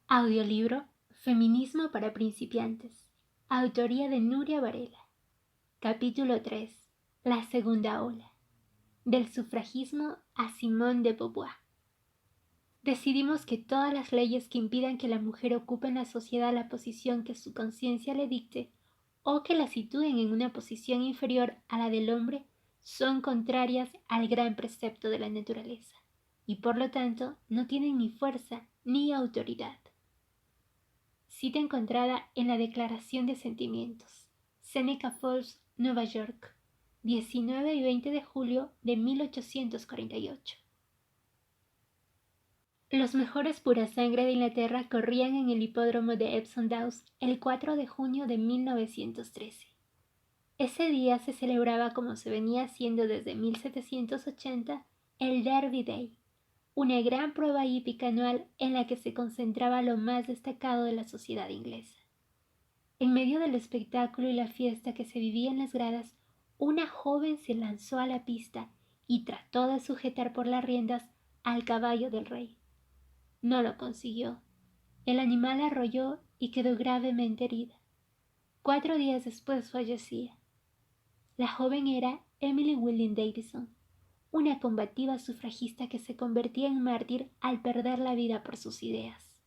Audiolibro Feminismo para principiantes. Autoría de Nuria Varela. Capítulo 3. La segunda ola. Del sufragismo a Simone de Beauvoir. Decidimos que todas las leyes que impidan que la mujer ocupe en la sociedad la posición que su conciencia le dicte o que la sitúen en una posición inferior a la del hombre son contrarias al gran precepto de la naturaleza y por lo tanto no tienen ni fuerza ni autoridad. Cita encontrada en la Declaración de Sentimientos, Seneca Falls, Nueva York, 19 y 20 de julio de 1848. Los mejores purasangre de Inglaterra corrían en el hipódromo de Epsom Downs el 4 de junio de 1913. Ese día se celebraba, como se venía haciendo desde 1780, el Derby Day, una gran prueba hípica anual en la que se concentraba lo más destacado de la sociedad inglesa. En medio del espectáculo y la fiesta que se vivía en las gradas, una joven se lanzó a la pista y trató de sujetar por las riendas al caballo del rey. No lo consiguió. El animal arrolló y quedó gravemente herida. 4 días después fallecía. La joven era Emily William Davison, una combativa sufragista que se convertía en mártir al perder la vida por sus ideas: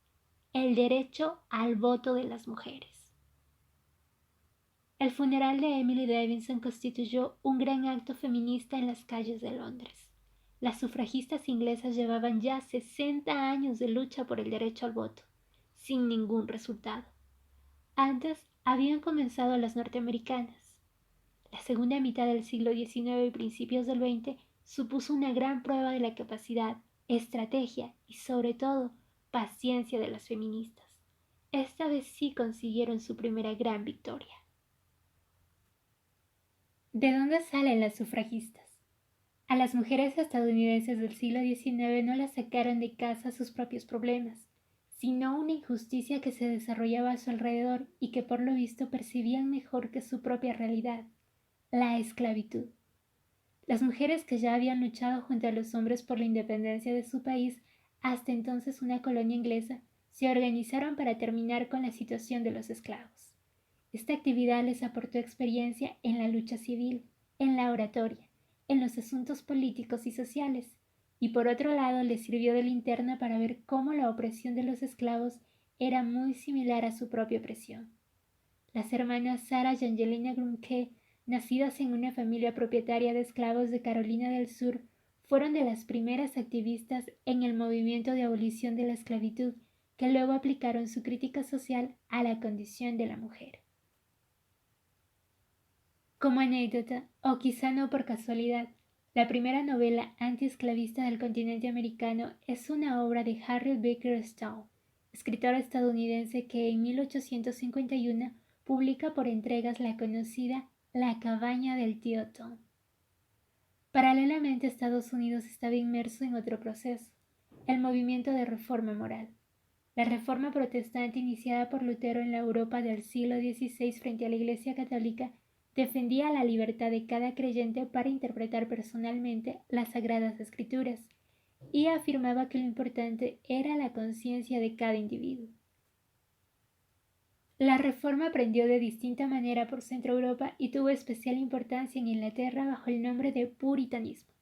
el derecho al voto de las mujeres. El funeral de Emily Davison constituyó un gran acto feminista en las calles de Londres. Las sufragistas inglesas llevaban ya 60 años de lucha por el derecho al voto, sin ningún resultado. Antes habían comenzado las norteamericanas. La segunda mitad del siglo XIX y principios del XX supuso una gran prueba de la capacidad, estrategia y, sobre todo, paciencia de las feministas. Esta vez sí consiguieron su primera gran victoria. ¿De dónde salen las sufragistas? A las mujeres estadounidenses del siglo XIX no las sacaron de casa sus propios problemas, sino una injusticia que se desarrollaba a su alrededor y que por lo visto percibían mejor que su propia realidad: la esclavitud. Las mujeres, que ya habían luchado junto a los hombres por la independencia de su país, hasta entonces una colonia inglesa, se organizaron para terminar con la situación de los esclavos. Esta actividad les aportó experiencia en la lucha civil, en la oratoria, en los asuntos políticos y sociales, y por otro lado les sirvió de linterna para ver cómo la opresión de los esclavos era muy similar a su propia opresión. Las hermanas Sarah y Angelina Grunke, nacidas en una familia propietaria de esclavos de Carolina del Sur, fueron de las primeras activistas en el movimiento de abolición de la esclavitud, que luego aplicaron su crítica social a la condición de la mujer. Como anécdota, o quizá no por casualidad, la primera novela antiesclavista del continente americano es una obra de Harriet Beecher Stowe, escritora estadounidense que en 1851 publica por entregas la conocida La cabaña del tío Tom. Paralelamente, Estados Unidos estaba inmerso en otro proceso: el movimiento de reforma moral. La reforma protestante iniciada por Lutero en la Europa del siglo XVI frente a la Iglesia Católica defendía la libertad de cada creyente para interpretar personalmente las Sagradas Escrituras y afirmaba que lo importante era la conciencia de cada individuo. La reforma aprendió de distinta manera por Centro Europa y tuvo especial importancia en Inglaterra bajo el nombre de puritanismo.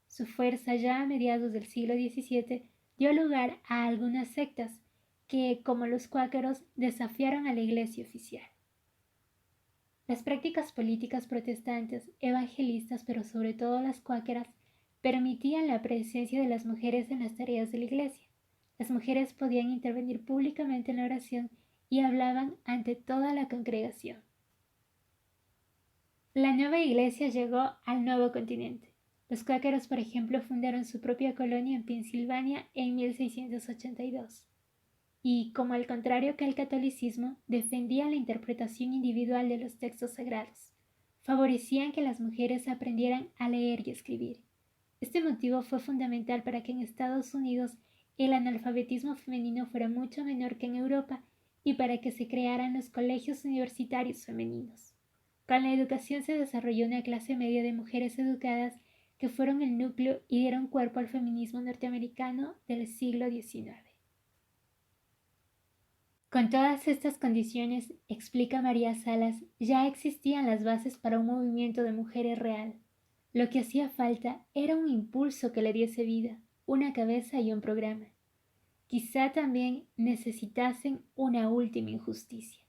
Su fuerza ya a mediados del siglo XVII dio lugar a algunas sectas que, como los cuáqueros, desafiaron a la Iglesia oficial. Las prácticas políticas protestantes, evangelistas, pero sobre todo las cuáqueras, permitían la presencia de las mujeres en las tareas de la Iglesia. Las mujeres podían intervenir públicamente en la oración y hablaban ante toda la congregación. La nueva Iglesia llegó al nuevo continente. Los cuáqueros, por ejemplo, fundaron su propia colonia en Pensilvania en 1682. Y, como al contrario que el catolicismo, defendían la interpretación individual de los textos sagrados. Favorecían que las mujeres aprendieran a leer y escribir. Este motivo fue fundamental para que en Estados Unidos el analfabetismo femenino fuera mucho menor que en Europa y para que se crearan los colegios universitarios femeninos. Con la educación se desarrolló una clase media de mujeres educadas que fueron el núcleo y dieron cuerpo al feminismo norteamericano del siglo XIX. Con todas estas condiciones, explica María Salas, ya existían las bases para un movimiento de mujeres real. Lo que hacía falta era un impulso que le diese vida, una cabeza y un programa. Quizá también necesitasen una última injusticia.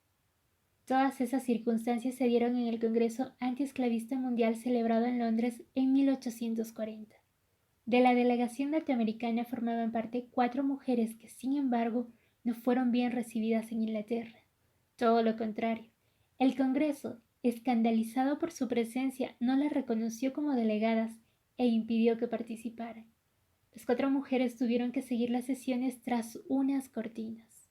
Todas esas circunstancias se dieron en el Congreso Antiesclavista Mundial celebrado en Londres en 1840. De la delegación norteamericana formaban parte 4 mujeres que, sin embargo, no fueron bien recibidas en Inglaterra. Todo lo contrario. El Congreso, escandalizado por su presencia, no las reconoció como delegadas e impidió que participaran. Las 4 mujeres tuvieron que seguir las sesiones tras unas cortinas.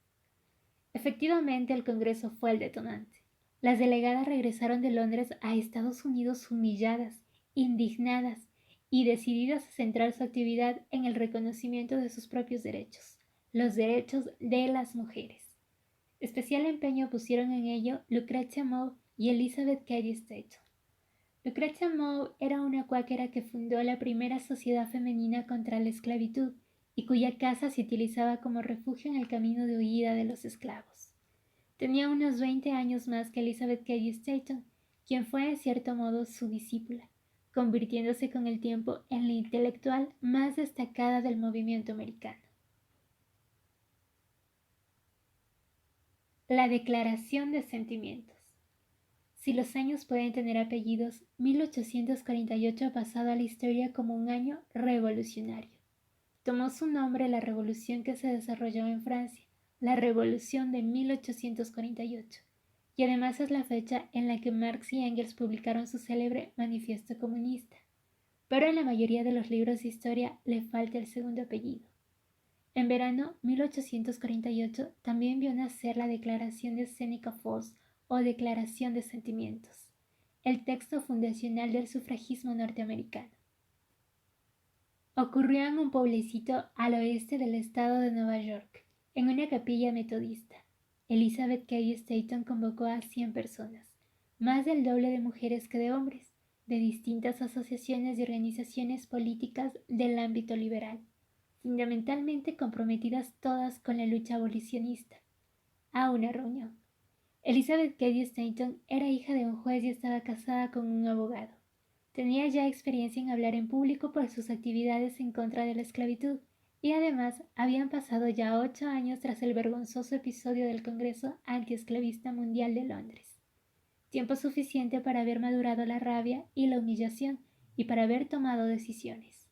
Efectivamente, el Congreso fue el detonante. Las delegadas regresaron de Londres a Estados Unidos humilladas, indignadas y decididas a centrar su actividad en el reconocimiento de sus propios derechos, los derechos de las mujeres. Especial empeño pusieron en ello Lucretia Mott y Elizabeth Cady Stanton. Lucretia Mott era una cuáquera que fundó la primera sociedad femenina contra la esclavitud y cuya casa se utilizaba como refugio en el camino de huida de los esclavos. Tenía unos 20 años más que Elizabeth Cady Stanton, quien fue en cierto modo su discípula, convirtiéndose con el tiempo en la intelectual más destacada del movimiento americano. La Declaración de Sentimientos. Si los años pueden tener apellidos, 1848 ha pasado a la historia como un año revolucionario. Tomó su nombre la revolución que se desarrolló en Francia, la Revolución de 1848, y además es la fecha en la que Marx y Engels publicaron su célebre Manifiesto Comunista. Pero en la mayoría de los libros de historia le falta el segundo apellido. En verano 1848 también vio nacer la Declaración de Seneca Falls o Declaración de Sentimientos, el texto fundacional del sufragismo norteamericano. Ocurrió en un pueblecito al oeste del estado de Nueva York, en una capilla metodista. Elizabeth Cady Stanton convocó a 100 personas, más del doble de mujeres que de hombres, de distintas asociaciones y organizaciones políticas del ámbito liberal, fundamentalmente comprometidas todas con la lucha abolicionista, a una reunión. Elizabeth Cady Stanton era hija de un juez y estaba casada con un abogado. Tenía ya experiencia en hablar en público por sus actividades en contra de la esclavitud y además habían pasado ya 8 años tras el vergonzoso episodio del Congreso Antiesclavista Mundial de Londres. Tiempo suficiente para haber madurado la rabia y la humillación y para haber tomado decisiones.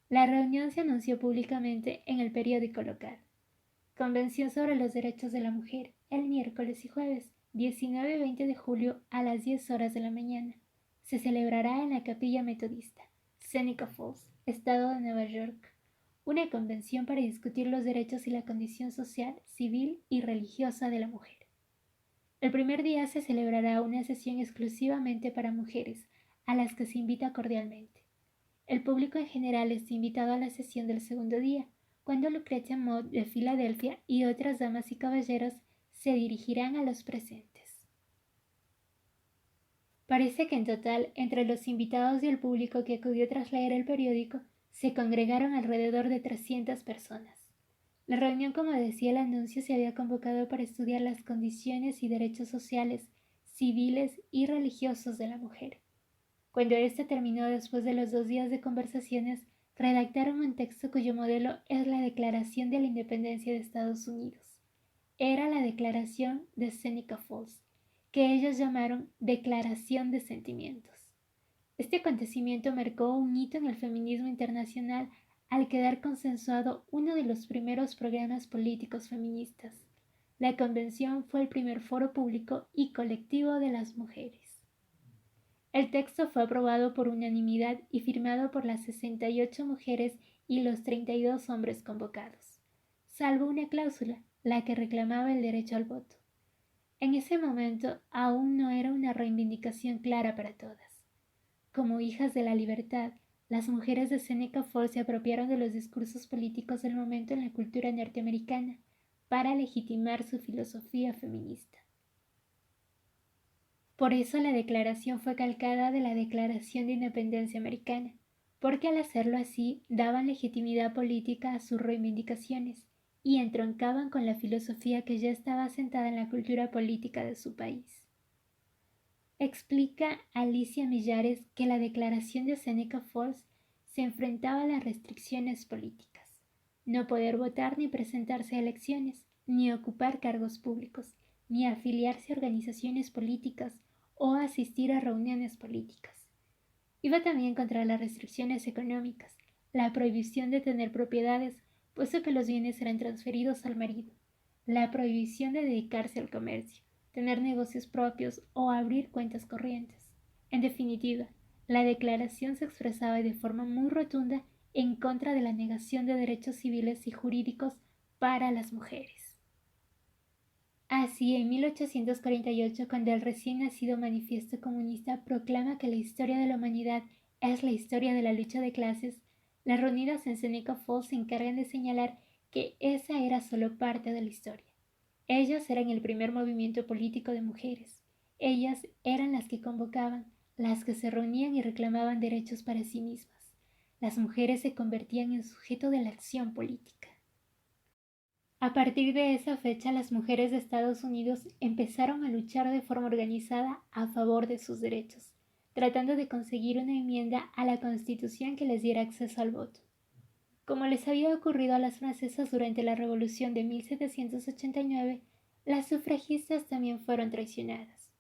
La reunión se anunció públicamente en el periódico local. Convención sobre los derechos de la mujer, el miércoles y jueves, 19 y 20 de julio a las 10 horas de la mañana. Se celebrará en la Capilla Metodista, Seneca Falls, Estado de Nueva York, una convención para discutir los derechos y la condición social, civil y religiosa de la mujer. El primer día se celebrará una sesión exclusivamente para mujeres, a las que se invita cordialmente. El público en general está invitado a la sesión del segundo día, cuando Lucretia Mott de Filadelfia y otras damas y caballeros se dirigirán a los presentes. Parece que en total, entre los invitados y el público que acudió tras leer el periódico, se congregaron alrededor de 300 personas. La reunión, como decía el anuncio, se había convocado para estudiar las condiciones y derechos sociales, civiles y religiosos de la mujer. Cuando ésta terminó después de los 2 días de conversaciones, redactaron un texto cuyo modelo es la Declaración de la Independencia de Estados Unidos. Era la Declaración de Seneca Falls, que ellos llamaron Declaración de Sentimientos. Este acontecimiento marcó un hito en el feminismo internacional al quedar consensuado uno de los primeros programas políticos feministas. La convención fue el primer foro público y colectivo de las mujeres. El texto fue aprobado por unanimidad y firmado por las 68 mujeres y los 32 hombres convocados, salvo una cláusula, la que reclamaba el derecho al voto. En ese momento aún no era una reivindicación clara para todas. Como hijas de la libertad, las mujeres de Seneca Falls se apropiaron de los discursos políticos del momento en la cultura norteamericana para legitimar su filosofía feminista. Por eso la declaración fue calcada de la Declaración de Independencia Americana, porque al hacerlo así daban legitimidad política a sus reivindicaciones y entroncaban con la filosofía que ya estaba asentada en la cultura política de su país. Explica Alicia Millares que la declaración de Seneca Falls se enfrentaba a las restricciones políticas: no poder votar ni presentarse a elecciones, ni ocupar cargos públicos, ni afiliarse a organizaciones políticas o asistir a reuniones políticas. Iba también contra las restricciones económicas, la prohibición de tener propiedades, puesto que los bienes eran transferidos al marido, la prohibición de dedicarse al comercio, tener negocios propios o abrir cuentas corrientes. En definitiva, la declaración se expresaba de forma muy rotunda en contra de la negación de derechos civiles y jurídicos para las mujeres. Así, en 1848, cuando el recién nacido Manifiesto Comunista proclama que la historia de la humanidad es la historia de la lucha de clases, las reunidas en Seneca Falls se encargan de señalar que esa era solo parte de la historia. Ellas eran el primer movimiento político de mujeres. Ellas eran las que convocaban, las que se reunían y reclamaban derechos para sí mismas. Las mujeres se convertían en sujeto de la acción política. A partir de esa fecha, las mujeres de Estados Unidos empezaron a luchar de forma organizada a favor de sus derechos, tratando de conseguir una enmienda a la Constitución que les diera acceso al voto. Como les había ocurrido a las francesas durante la Revolución de 1789, las sufragistas también fueron traicionadas.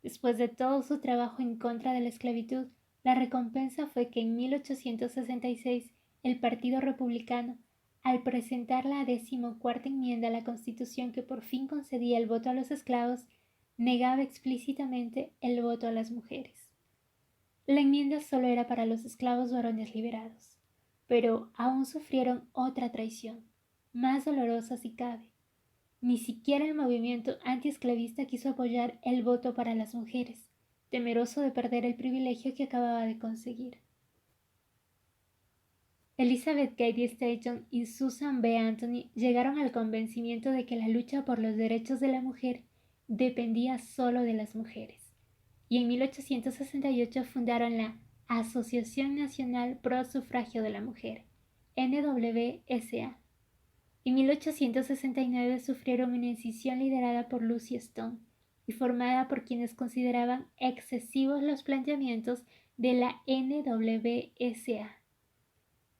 Después de todo su trabajo en contra de la esclavitud, la recompensa fue que en 1866 el Partido Republicano, al presentar la 14ª enmienda a la Constitución que por fin concedía el voto a los esclavos, negaba explícitamente el voto a las mujeres. La enmienda solo era para los esclavos varones liberados, pero aún sufrieron otra traición, más dolorosa si cabe. Ni siquiera el movimiento antiesclavista quiso apoyar el voto para las mujeres, temeroso de perder el privilegio que acababa de conseguir. Elizabeth Cady Stanton y Susan B. Anthony llegaron al convencimiento de que la lucha por los derechos de la mujer dependía solo de las mujeres, y en 1868 fundaron la Asociación Nacional Pro Sufragio de la Mujer, NWSA. En 1869 sufrieron una incisión liderada por Lucy Stone y formada por quienes consideraban excesivos los planteamientos de la NWSA.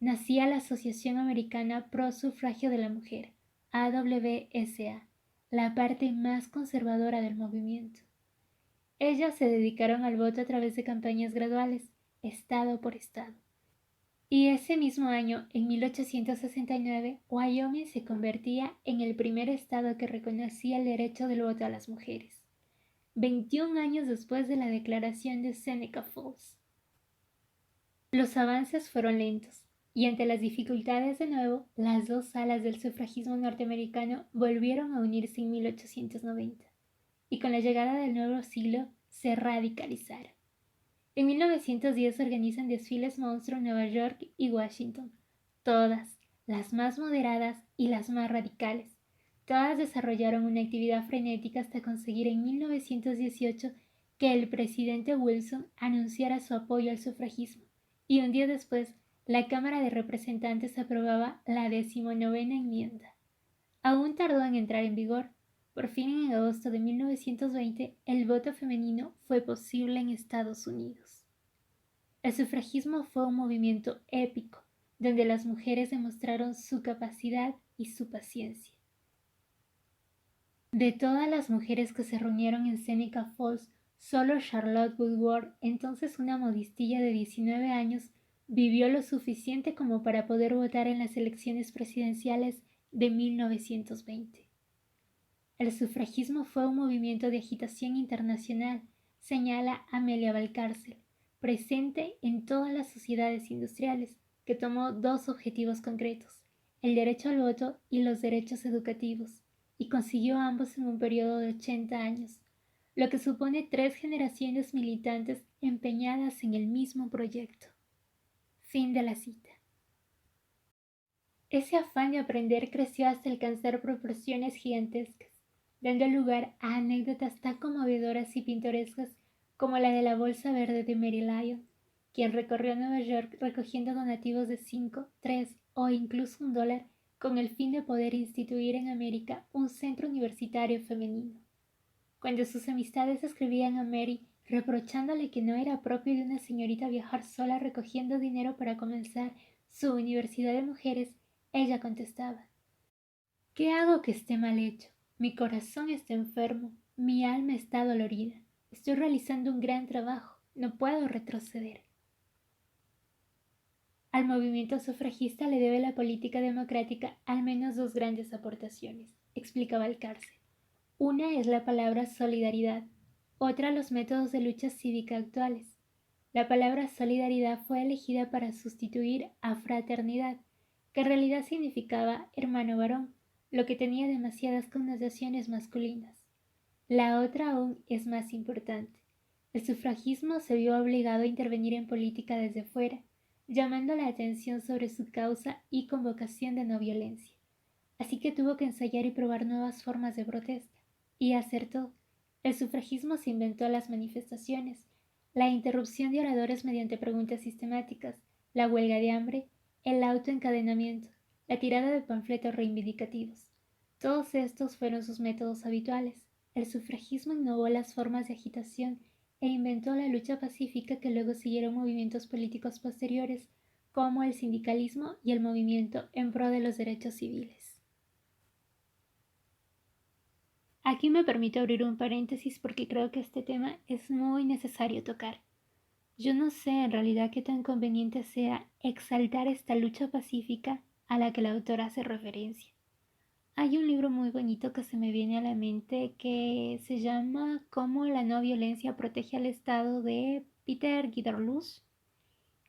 Nacía la Asociación Americana Pro Sufragio de la Mujer, AWSA, la parte más conservadora del movimiento. Ellas se dedicaron al voto a través de campañas graduales, estado por estado. Y ese mismo año, en 1869, Wyoming se convertía en el primer estado que reconocía el derecho del voto a las mujeres, 21 años después de la declaración de Seneca Falls. Los avances fueron lentos, y ante las dificultades de nuevo, las dos alas del sufragismo norteamericano volvieron a unirse en 1890, y con la llegada del nuevo siglo se radicalizaron. En 1910 organizan desfiles monstruo en Nueva York y Washington, todas, las más moderadas y las más radicales. Todas desarrollaron una actividad frenética hasta conseguir en 1918 que el presidente Wilson anunciara su apoyo al sufragismo, y un día después la Cámara de Representantes aprobaba la 19ª enmienda. Aún tardó en entrar en vigor. Por fin, en agosto de 1920, el voto femenino fue posible en Estados Unidos. El sufragismo fue un movimiento épico, donde las mujeres demostraron su capacidad y su paciencia. De todas las mujeres que se reunieron en Seneca Falls, solo Charlotte Woodward, entonces una modistilla de 19 años, vivió lo suficiente como para poder votar en las elecciones presidenciales de 1920. El sufragismo fue un movimiento de agitación internacional, señala Amelia Valcárcel, presente en todas las sociedades industriales, que tomó dos objetivos concretos: el derecho al voto y los derechos educativos, y consiguió ambos en un periodo de 80 años, lo que supone 3 generaciones militantes empeñadas en el mismo proyecto. Fin de la cita. Ese afán de aprender creció hasta alcanzar proporciones gigantescas, dando lugar a anécdotas tan conmovedoras y pintorescas como la de la bolsa verde de Mary Lyon, quien recorrió Nueva York recogiendo donativos de 5, 3 o incluso $1 con el fin de poder instituir en América un centro universitario femenino. Cuando sus amistades escribían a Mary reprochándole que no era propio de una señorita viajar sola recogiendo dinero para comenzar su universidad de mujeres, ella contestaba: ¿qué hago que esté mal hecho? Mi corazón está enfermo, mi alma está dolorida. Estoy realizando un gran trabajo, no puedo retroceder. Al movimiento sufragista le debe la política democrática al menos dos grandes aportaciones, explicaba Alcárcer. Una es la palabra solidaridad, otra los métodos de lucha cívica actuales. La palabra solidaridad fue elegida para sustituir a fraternidad, que en realidad significaba hermano varón, lo que tenía demasiadas connotaciones masculinas. La otra aún es más importante. El sufragismo se vio obligado a intervenir en política desde fuera, llamando la atención sobre su causa y convocación de no violencia. Así que tuvo que ensayar y probar nuevas formas de protesta. Y acertó. El sufragismo se inventó las manifestaciones, la interrupción de oradores mediante preguntas sistemáticas, la huelga de hambre, el autoencadenamiento, la tirada de panfletos reivindicativos. Todos estos fueron sus métodos habituales. El sufragismo innovó las formas de agitación e inventó la lucha pacífica que luego siguieron movimientos políticos posteriores, como el sindicalismo y el movimiento en pro de los derechos civiles. Aquí me permito abrir un paréntesis porque creo que este tema es muy necesario tocar. Yo no sé en realidad qué tan conveniente sea exaltar esta lucha pacífica a la que la autora hace referencia. Hay un libro muy bonito que se me viene a la mente que se llama Cómo la no violencia protege al Estado, de Peter Guidorlus,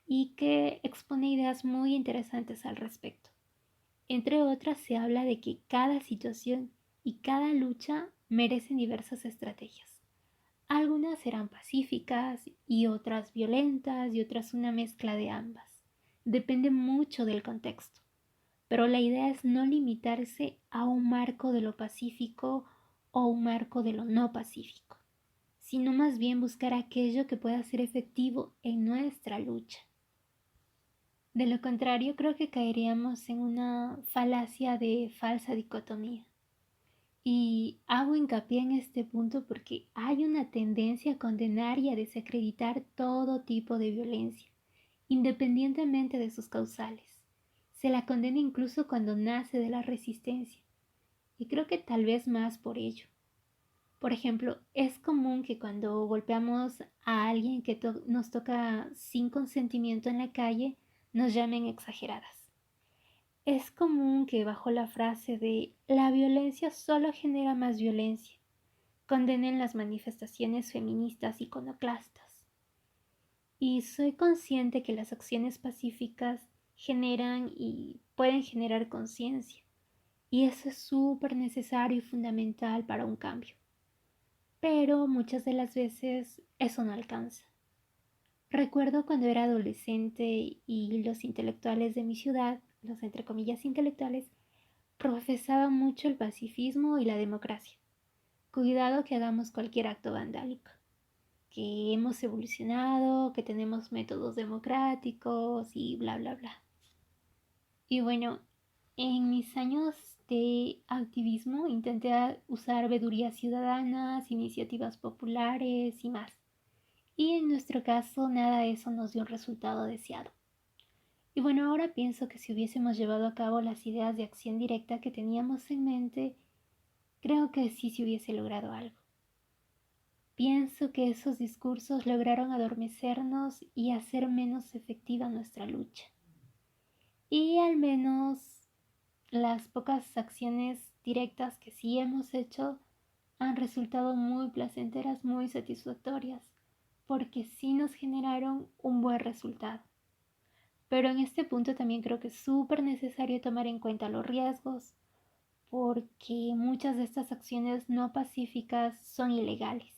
y que expone ideas muy interesantes al respecto. Entre otras, se habla de que cada situación y cada lucha merecen diversas estrategias. Algunas serán pacíficas y otras violentas y otras una mezcla de ambas. Depende mucho del contexto, pero la idea es no limitarse a un marco de lo pacífico o un marco de lo no pacífico, sino más bien buscar aquello que pueda ser efectivo en nuestra lucha. De lo contrario, creo que caeríamos en una falacia de falsa dicotomía. Y hago hincapié en este punto porque hay una tendencia a condenar y a desacreditar todo tipo de violencia, independientemente de sus causales. Se la condena incluso cuando nace de la resistencia, y creo que tal vez más por ello. Por ejemplo, es común que cuando golpeamos a alguien que nos toca sin consentimiento en la calle, nos llamen exageradas. Es común que bajo la frase de la violencia solo genera más violencia, condenen las manifestaciones feministas iconoclastas. Y soy consciente que las acciones pacíficas generan y pueden generar conciencia, y eso es súper necesario y fundamental para un cambio. Pero muchas de las veces eso no alcanza. Recuerdo cuando era adolescente y los intelectuales de mi ciudad, los entre comillas intelectuales, profesaban mucho el pacifismo y la democracia. Cuidado que hagamos cualquier acto vandálico, que hemos evolucionado, que tenemos métodos democráticos y bla bla bla. Y bueno, en mis años de activismo intenté usar veedurías ciudadanas, iniciativas populares y más. Y en nuestro caso nada de eso nos dio un resultado deseado. Y bueno, ahora pienso que si hubiésemos llevado a cabo las ideas de acción directa que teníamos en mente, creo que sí se hubiese logrado algo. Pienso que esos discursos lograron adormecernos y hacer menos efectiva nuestra lucha. Y al menos las pocas acciones directas que sí hemos hecho han resultado muy placenteras, muy satisfactorias, porque sí nos generaron un buen resultado. Pero en este punto también creo que es súper necesario tomar en cuenta los riesgos, porque muchas de estas acciones no pacíficas son ilegales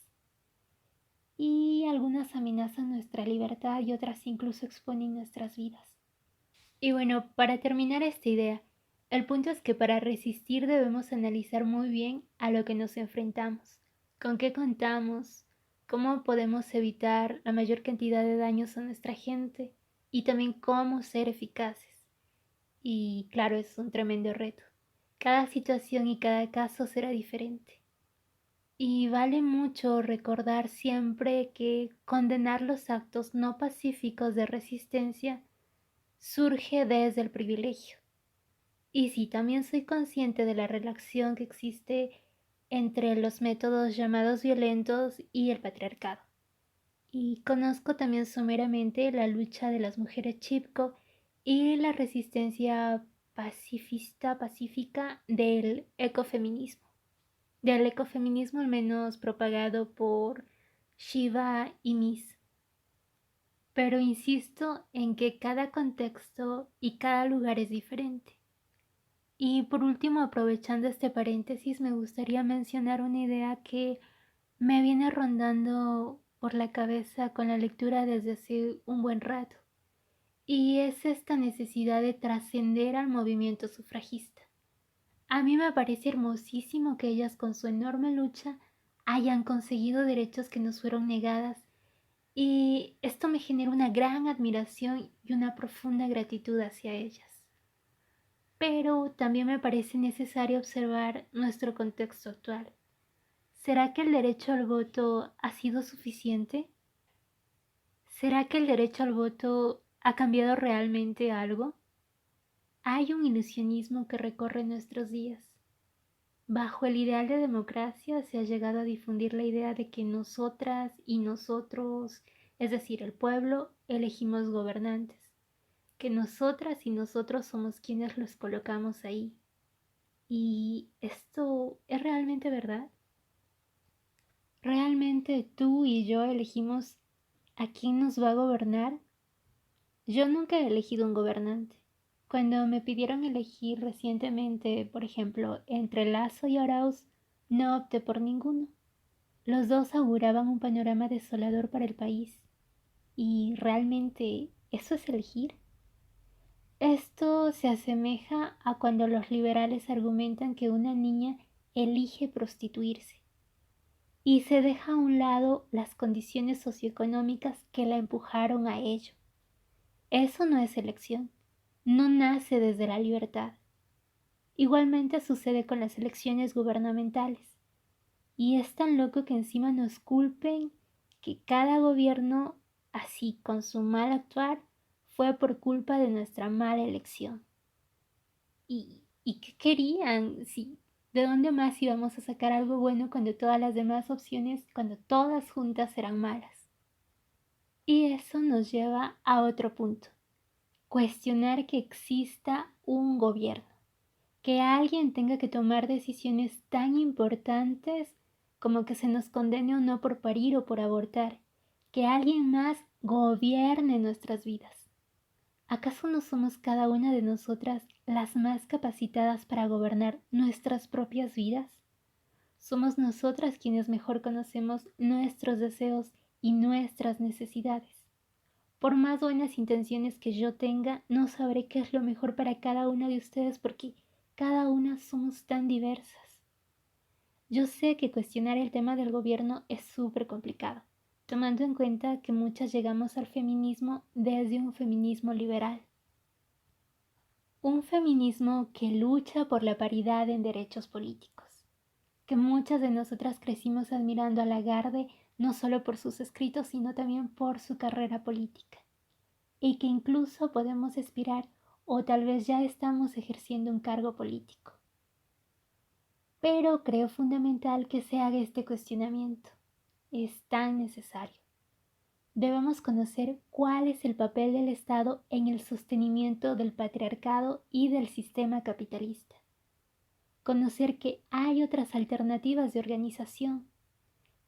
y algunas amenazan nuestra libertad y otras incluso exponen nuestras vidas. Y bueno, para terminar esta idea, el punto es que para resistir debemos analizar muy bien a lo que nos enfrentamos, con qué contamos, cómo podemos evitar la mayor cantidad de daños a nuestra gente y también cómo ser eficaces. Y claro, es un tremendo reto. Cada situación y cada caso será diferente. Y vale mucho recordar siempre que condenar los actos no pacíficos de resistencia surge desde el privilegio. Y sí, también soy consciente de la relación que existe entre los métodos llamados violentos y el patriarcado. Y conozco también someramente la lucha de las mujeres Chipko y la resistencia pacífica del ecofeminismo al menos propagado por Shiva y Miss. Pero insisto en que cada contexto y cada lugar es diferente. Y por último, aprovechando este paréntesis, me gustaría mencionar una idea que me viene rondando por la cabeza con la lectura desde hace un buen rato. Y es esta necesidad de trascender al movimiento sufragista. A mí me parece hermosísimo que ellas con su enorme lucha hayan conseguido derechos que nos fueron negadas y esto me genera una gran admiración y una profunda gratitud hacia ellas. Pero también me parece necesario observar nuestro contexto actual. ¿Será que el derecho al voto ha sido suficiente? ¿Será que el derecho al voto ha cambiado realmente algo? Hay un ilusionismo que recorre nuestros días. Bajo el ideal de democracia se ha llegado a difundir la idea de que nosotras y nosotros, es decir, el pueblo, elegimos gobernantes, que nosotras y nosotros somos quienes los colocamos ahí. ¿Y esto es realmente verdad? ¿Realmente tú y yo elegimos a quién nos va a gobernar? Yo nunca he elegido un gobernante. Cuando me pidieron elegir recientemente, por ejemplo, entre Lasso y Arauz, no opté por ninguno. Los dos auguraban un panorama desolador para el país. ¿Y realmente eso es elegir? Esto se asemeja a cuando los liberales argumentan que una niña elige prostituirse y se deja a un lado las condiciones socioeconómicas que la empujaron a ello. Eso no es elección, no nace desde la libertad. Igualmente sucede con las elecciones gubernamentales. Y es tan loco que encima nos culpen que cada gobierno, así con su mal actuar, fue por culpa de nuestra mala elección. ¿Y qué querían? Sí, ¿de dónde más íbamos a sacar algo bueno cuando todas las demás opciones, cuando todas juntas eran malas? Y eso nos lleva a otro punto. Cuestionar que exista un gobierno, que alguien tenga que tomar decisiones tan importantes como que se nos condene o no por parir o por abortar, que alguien más gobierne nuestras vidas. ¿Acaso no somos cada una de nosotras las más capacitadas para gobernar nuestras propias vidas? Somos nosotras quienes mejor conocemos nuestros deseos y nuestras necesidades. Por más buenas intenciones que yo tenga, no sabré qué es lo mejor para cada una de ustedes porque cada una somos tan diversas. Yo sé que cuestionar el tema del gobierno es súper complicado, tomando en cuenta que muchas llegamos al feminismo desde un feminismo liberal. Un feminismo que lucha por la paridad en derechos políticos, que muchas de nosotras crecimos admirando a Lagarde no solo por sus escritos, sino también por su carrera política, y que incluso podemos aspirar o tal vez ya estamos ejerciendo un cargo político. Pero creo fundamental que se haga este cuestionamiento. Es tan necesario. Debemos conocer cuál es el papel del Estado en el sostenimiento del patriarcado y del sistema capitalista. Conocer que hay otras alternativas de organización,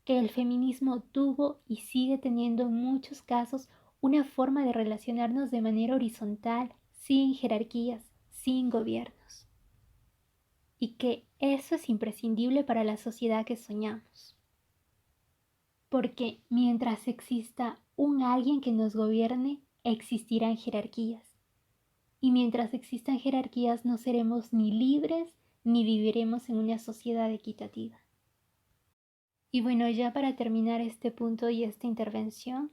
que el feminismo tuvo y sigue teniendo en muchos casos una forma de relacionarnos de manera horizontal, sin jerarquías, sin gobiernos. Y que eso es imprescindible para la sociedad que soñamos. Porque mientras exista un alguien que nos gobierne, existirán jerarquías. Y mientras existan jerarquías no seremos ni libres ni viviremos en una sociedad equitativa. Y bueno, ya para terminar este punto y esta intervención,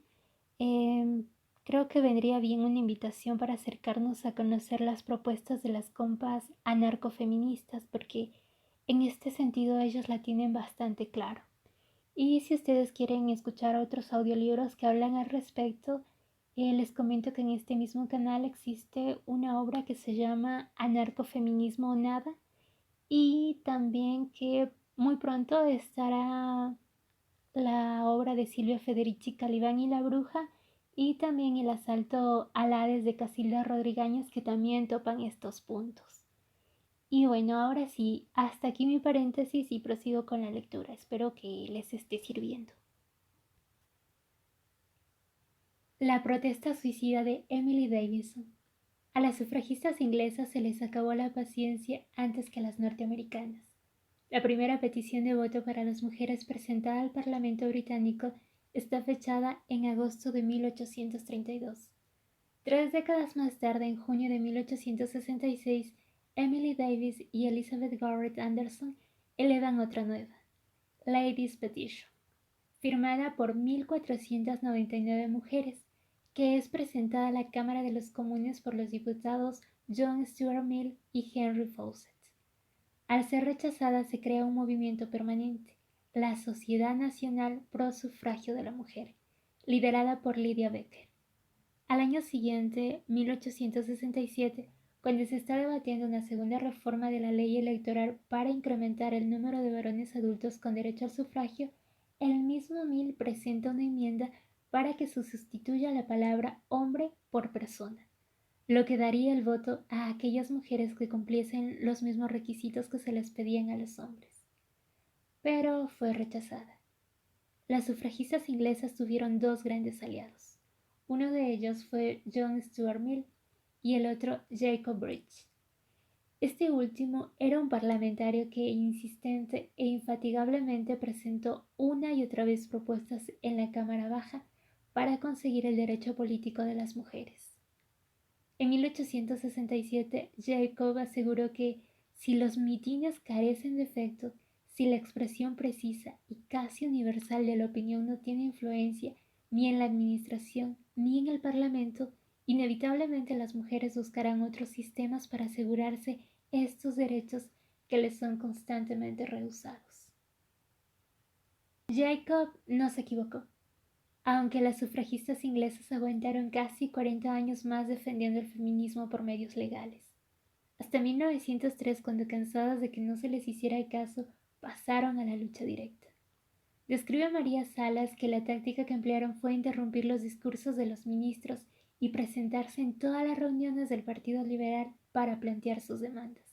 creo creo que vendría bien una invitación para acercarnos a conocer las propuestas de las compas anarcofeministas, porque en este sentido ellos la tienen bastante claro. Y si ustedes quieren escuchar otros audiolibros que hablan al respecto, les comento que en este mismo canal existe una obra que se llama Anarcofeminismo o Nada, y también que muy pronto estará la obra de Silvia Federici Calibán y la Bruja, y también El asalto al Hades de Casilda Rodríguez, que también topan estos puntos. Y bueno, ahora sí, hasta aquí mi paréntesis y prosigo con la lectura. Espero que les esté sirviendo. La protesta suicida de Emily Davison. A las sufragistas inglesas se les acabó la paciencia antes que a las norteamericanas. La primera petición de voto para las mujeres presentada al Parlamento británico está fechada en agosto de 1832. 3 décadas más tarde, en junio de 1866, Emily Davis y Elizabeth Garrett Anderson elevan otra nueva, Ladies' Petition, firmada por 1.499 mujeres, que es presentada a la Cámara de los Comunes por los diputados John Stuart Mill y Henry Fawcett. Al ser rechazada se crea un movimiento permanente, la Sociedad Nacional Pro Sufragio de la Mujer, liderada por Lydia Becker. Al año siguiente, 1867, cuando se está debatiendo una segunda reforma de la ley electoral para incrementar el número de varones adultos con derecho al sufragio, el mismo Mill presenta una enmienda para que se sustituya la palabra hombre por persona, lo que daría el voto a aquellas mujeres que cumpliesen los mismos requisitos que se les pedían a los hombres. Pero fue rechazada. Las sufragistas inglesas tuvieron dos grandes aliados. Uno de ellos fue John Stuart Mill y el otro Jacob Bridge. Este último era un parlamentario que insistente e infatigablemente presentó una y otra vez propuestas en la Cámara Baja para conseguir el derecho político de las mujeres. En 1867, Jacob aseguró que si los mitines carecen de efecto, si la expresión precisa y casi universal de la opinión no tiene influencia ni en la administración ni en el Parlamento, inevitablemente las mujeres buscarán otros sistemas para asegurarse estos derechos que les son constantemente rehusados. Jacob no se equivocó. Aunque las sufragistas inglesas aguantaron casi 40 años más defendiendo el feminismo por medios legales. Hasta 1903, cuando cansadas de que no se les hiciera caso, pasaron a la lucha directa. Describe María Salas que la táctica que emplearon fue interrumpir los discursos de los ministros y presentarse en todas las reuniones del Partido Liberal para plantear sus demandas.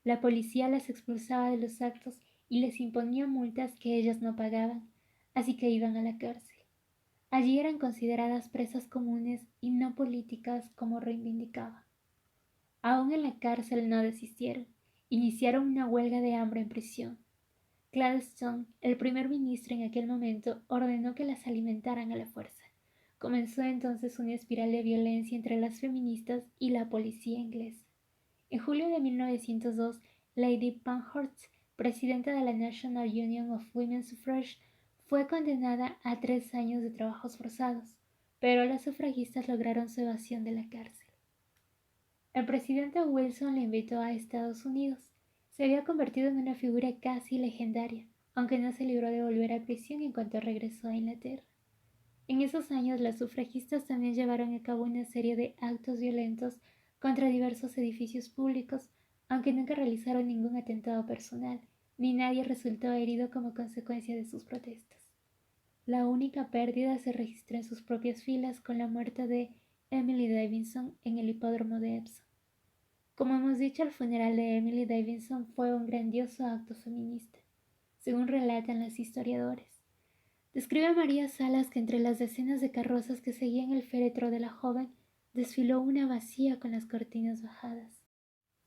La policía las expulsaba de los actos y les imponía multas que ellas no pagaban, así que iban a la cárcel. Allí eran consideradas presas comunes y no políticas como reivindicaban. Aún en la cárcel no desistieron, iniciaron una huelga de hambre en prisión. Gladstone, el primer ministro en aquel momento, ordenó que las alimentaran a la fuerza. Comenzó entonces una espiral de violencia entre las feministas y la policía inglesa. En julio de 1902, Lady Pankhurst, presidenta de la National Union of Women's Suffrage, fue condenada a 3 años de trabajos forzados, pero las sufragistas lograron su evasión de la cárcel. El presidente Wilson le invitó a Estados Unidos. Se había convertido en una figura casi legendaria, aunque no se libró de volver a prisión en cuanto regresó a Inglaterra. En esos años, las sufragistas también llevaron a cabo una serie de actos violentos contra diversos edificios públicos, aunque nunca realizaron ningún atentado personal, ni nadie resultó herido como consecuencia de sus protestas. La única pérdida se registró en sus propias filas con la muerte de Emily Davison en el hipódromo de Epsom. Como hemos dicho, el funeral de Emily Davison fue un grandioso acto feminista, según relatan los historiadores. Describe María Salas que entre las decenas de carrozas que seguían el féretro de la joven, desfiló una vacía con las cortinas bajadas.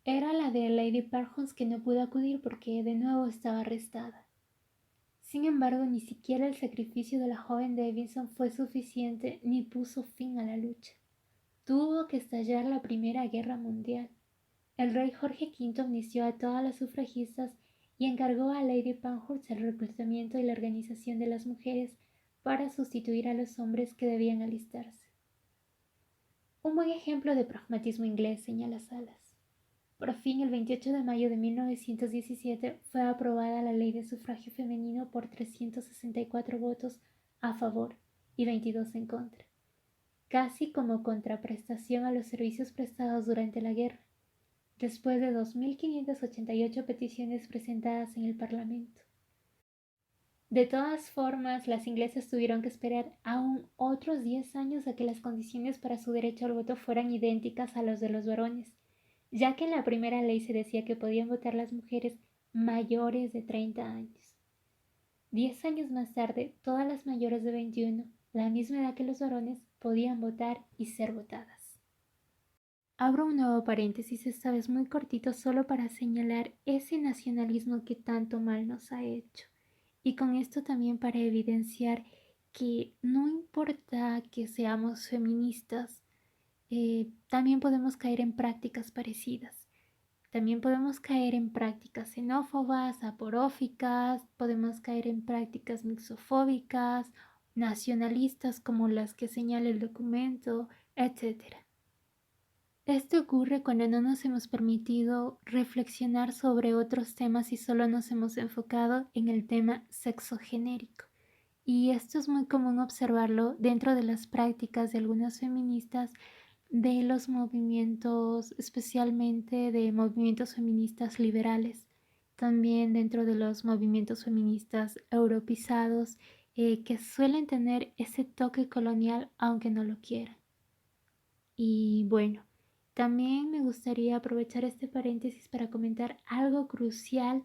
Era la de Lady Parhurst, que no pudo acudir porque de nuevo estaba arrestada. Sin embargo, ni siquiera el sacrificio de la joven Davison fue suficiente ni puso fin a la lucha. Tuvo que estallar la Primera Guerra Mundial. El rey Jorge V amnistió a todas las sufragistas y encargó a Lady Pankhurst el reclutamiento y la organización de las mujeres para sustituir a los hombres que debían alistarse. Un buen ejemplo de pragmatismo inglés, señala Salas. Por fin, el 28 de mayo de 1917 fue aprobada la ley de sufragio femenino por 364 votos a favor y 22 en contra, casi como contraprestación a los servicios prestados durante la guerra, después de 2.588 peticiones presentadas en el Parlamento. De todas formas, las inglesas tuvieron que esperar aún otros 10 años a que las condiciones para su derecho al voto fueran idénticas a las de los varones, ya que en la primera ley se decía que podían votar las mujeres mayores de 30 años. 10 años más tarde, todas las mayores de 21, la misma edad que los varones, podían votar y ser votadas. Abro un nuevo paréntesis, esta vez muy cortito, solo para señalar ese nacionalismo que tanto mal nos ha hecho. Y con esto también para evidenciar que no importa que seamos feministas, también podemos caer en prácticas parecidas. También podemos caer en prácticas xenófobas, aporóficas, podemos caer en prácticas mixofóbicas, nacionalistas como las que señala el documento, etc. Esto ocurre cuando no nos hemos permitido reflexionar sobre otros temas y solo nos hemos enfocado en el tema sexogenérico. Y esto es muy común observarlo dentro de las prácticas de algunas feministas de los movimientos, especialmente de movimientos feministas liberales, también dentro de los movimientos feministas europeizados, que suelen tener ese toque colonial aunque no lo quieran. Y bueno, también me gustaría aprovechar este paréntesis para comentar algo crucial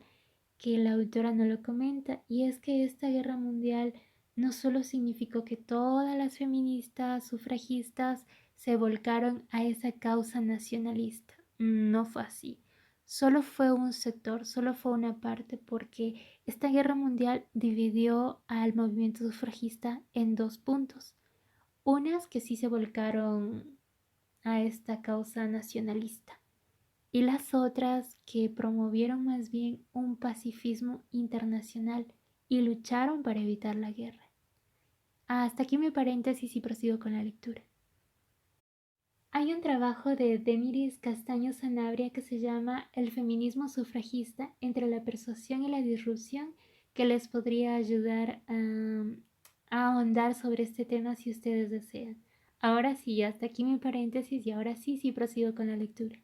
que la autora no lo comenta, y es que esta guerra mundial no solo significó que todas las feministas sufragistas se volcaron a esa causa nacionalista. No fue así. Solo fue un sector, solo fue una parte, porque esta guerra mundial dividió al movimiento sufragista en dos puntos. Unas que sí se volcaron a esta causa nacionalista y las otras que promovieron más bien un pacifismo internacional y lucharon para evitar la guerra. Hasta aquí mi paréntesis y prosigo con la lectura. Hay un trabajo de Demiris Castaño Sanabria que se llama El feminismo sufragista entre la persuasión y la disrupción, que les podría ayudar a ahondar sobre este tema si ustedes desean. Ahora sí, hasta aquí mi paréntesis y ahora sí prosigo con la lectura.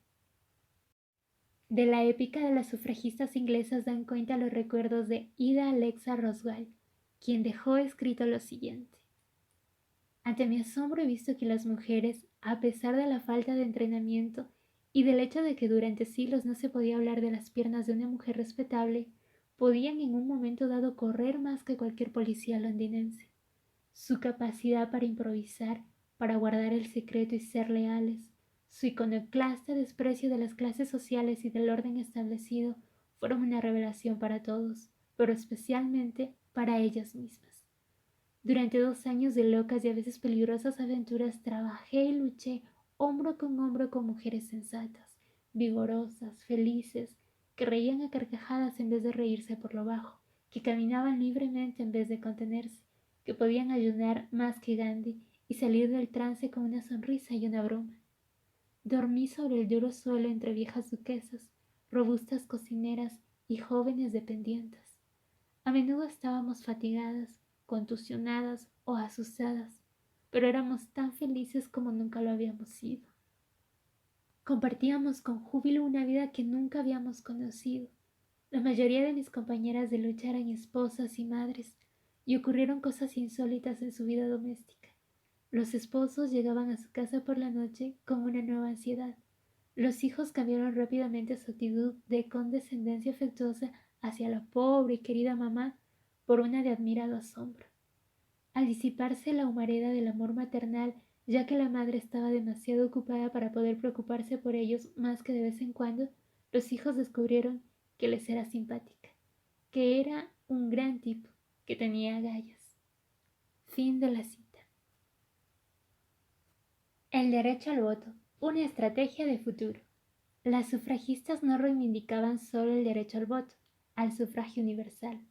De la épica de las sufragistas inglesas dan cuenta los recuerdos de Ida Alexa Roswell, quien dejó escrito lo siguiente. Ante mi asombro he visto que las mujeres, a pesar de la falta de entrenamiento y del hecho de que durante siglos no se podía hablar de las piernas de una mujer respetable, podían en un momento dado correr más que cualquier policía londinense. Su capacidad para improvisar, para guardar el secreto y ser leales, su iconoclasta desprecio de las clases sociales y del orden establecido fueron una revelación para todos, pero especialmente para ellas mismas. Durante 2 años de locas y a veces peligrosas aventuras trabajé y luché hombro con mujeres sensatas, vigorosas, felices, que reían a carcajadas en vez de reírse por lo bajo, que caminaban libremente en vez de contenerse, que podían ayunar más que Gandhi y salir del trance con una sonrisa y una broma. Dormí sobre el duro suelo entre viejas duquesas, robustas cocineras y jóvenes dependientas. A menudo estábamos fatigadas, contusionadas o asustadas, pero éramos tan felices como nunca lo habíamos sido. Compartíamos con júbilo una vida que nunca habíamos conocido. La mayoría de mis compañeras de lucha eran esposas y madres, y ocurrieron cosas insólitas en su vida doméstica. Los esposos llegaban a su casa por la noche con una nueva ansiedad. Los hijos cambiaron rápidamente su actitud de condescendencia afectuosa hacia la pobre y querida mamá por una de admirado asombro. Al disiparse la humareda del amor maternal, ya que la madre estaba demasiado ocupada para poder preocuparse por ellos más que de vez en cuando, los hijos descubrieron que les era simpática, que era un gran tipo, que tenía agallas. Fin de la cita. El derecho al voto, una estrategia de futuro. Las sufragistas no reivindicaban solo el derecho al voto, al sufragio universal.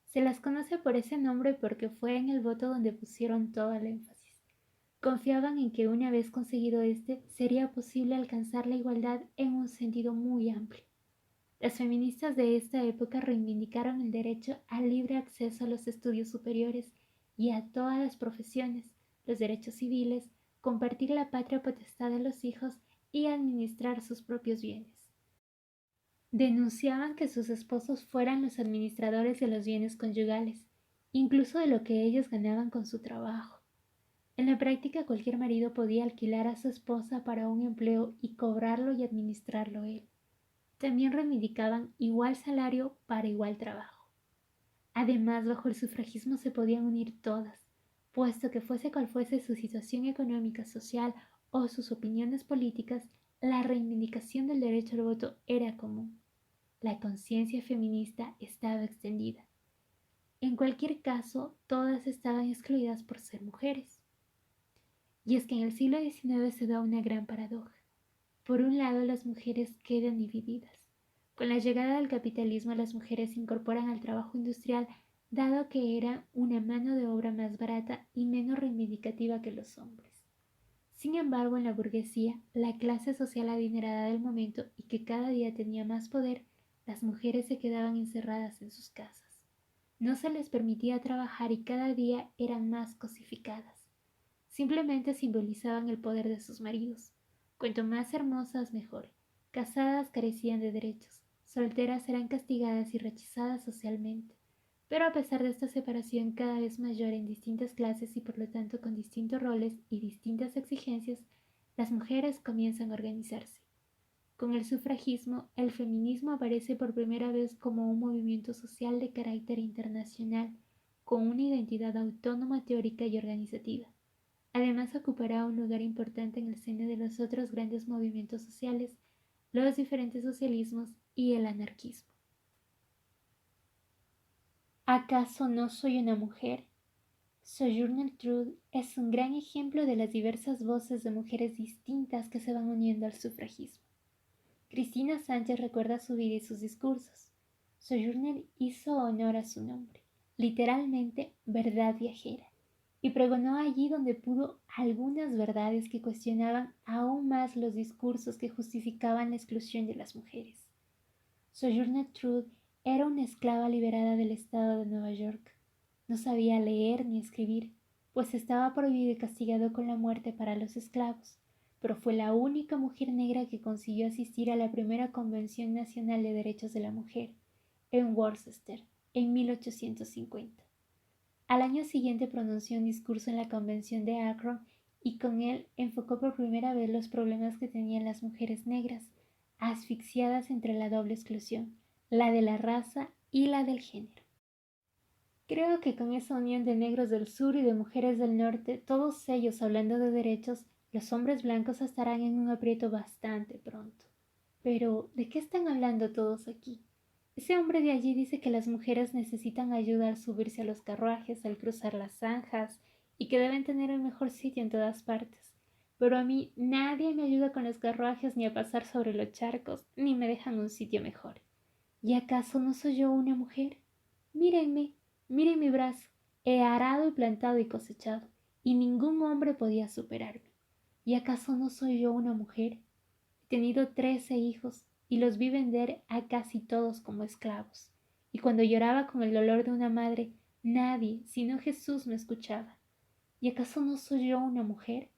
Se las conoce por ese nombre porque fue en el voto donde pusieron todo el énfasis. Confiaban en que una vez conseguido sería posible alcanzar la igualdad en un sentido muy amplio. Las feministas de esta época reivindicaron el derecho al libre acceso a los estudios superiores y a todas las profesiones, los derechos civiles, compartir la patria potestad de los hijos y administrar sus propios bienes. Denunciaban que sus esposos fueran los administradores de los bienes conyugales, incluso de lo que ellos ganaban con su trabajo. En la práctica, cualquier marido podía alquilar a su esposa para un empleo y cobrarlo y administrarlo él. También reivindicaban igual salario para igual trabajo. Además, bajo el sufragismo se podían unir todas, puesto que fuese cual fuese su situación económica, social o sus opiniones políticas, la reivindicación del derecho al voto era común. La conciencia feminista estaba extendida. En cualquier caso, todas estaban excluidas por ser mujeres. Y es que en el siglo XIX se da una gran paradoja. Por un lado, las mujeres quedan divididas. Con la llegada del capitalismo, las mujeres se incorporan al trabajo industrial, dado que era una mano de obra más barata y menos reivindicativa que los hombres. Sin embargo, en la burguesía, la clase social adinerada del momento y que cada día tenía más poder, las mujeres se quedaban encerradas en sus casas. No se les permitía trabajar y cada día eran más cosificadas. Simplemente simbolizaban el poder de sus maridos. Cuanto más hermosas, mejor. Casadas carecían de derechos. Solteras eran castigadas y rechazadas socialmente. Pero a pesar de esta separación cada vez mayor en distintas clases y por lo tanto con distintos roles y distintas exigencias, las mujeres comienzan a organizarse. Con el sufragismo, el feminismo aparece por primera vez como un movimiento social de carácter internacional, con una identidad autónoma teórica y organizativa. Además, ocupará un lugar importante en el seno de los otros grandes movimientos sociales, los diferentes socialismos y el anarquismo. ¿Acaso no soy una mujer? Sojourner Truth es un gran ejemplo de las diversas voces de mujeres distintas que se van uniendo al sufragismo. Cristina Sánchez recuerda su vida y sus discursos. Sojourner hizo honor a su nombre, literalmente verdad viajera, y pregonó allí donde pudo algunas verdades que cuestionaban aún más los discursos que justificaban la exclusión de las mujeres. Sojourner Truth era una esclava liberada del estado de Nueva York. No sabía leer ni escribir, pues estaba prohibido y castigado con la muerte para los esclavos, pero fue la única mujer negra que consiguió asistir a la primera Convención Nacional de Derechos de la Mujer, en Worcester, en 1850. Al año siguiente pronunció un discurso en la Convención de Akron y con él enfocó por primera vez los problemas que tenían las mujeres negras, asfixiadas entre la doble exclusión, la de la raza y la del género. Creo que con esa unión de negros del sur y de mujeres del norte, todos ellos hablando de derechos, los hombres blancos estarán en un aprieto bastante pronto. Pero, ¿de qué están hablando todos aquí? Ese hombre de allí dice que las mujeres necesitan ayuda al subirse a los carruajes, al cruzar las zanjas, y que deben tener el mejor sitio en todas partes. Pero a mí nadie me ayuda con los carruajes ni a pasar sobre los charcos, ni me dejan un sitio mejor. ¿Y acaso no soy yo una mujer? Mírenme, miren mi brazo, he arado y plantado y cosechado, y ningún hombre podía superarme. ¿Y acaso no soy yo una mujer? He tenido 13 hijos, y los vi vender a casi todos como esclavos. Y cuando lloraba con el dolor de una madre, nadie, sino Jesús, me escuchaba. ¿Y acaso no soy yo una mujer?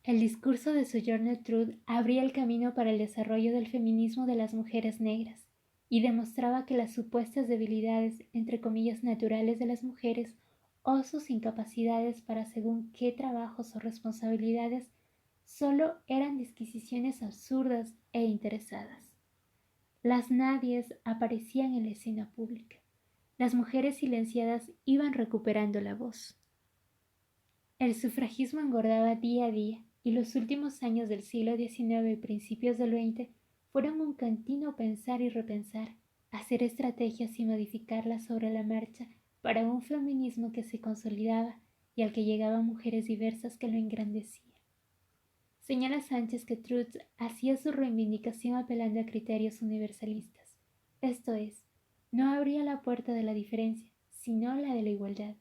El discurso de Sojourner Truth abría el camino para el desarrollo del feminismo de las mujeres negras y demostraba que las supuestas debilidades, entre comillas, naturales de las mujeres o sus incapacidades para según qué trabajos o responsabilidades solo eran disquisiciones absurdas e interesadas. Las nadies aparecían en la escena pública. Las mujeres silenciadas iban recuperando la voz. El sufragismo engordaba día a día y los últimos años del siglo XIX y principios del XX fueron un continuo pensar y repensar, hacer estrategias y modificarlas sobre la marcha para un feminismo que se consolidaba y al que llegaban mujeres diversas que lo engrandecían. Señala Sánchez que Truth hacía su reivindicación apelando a criterios universalistas, esto es, no abría la puerta de la diferencia, sino la de la igualdad.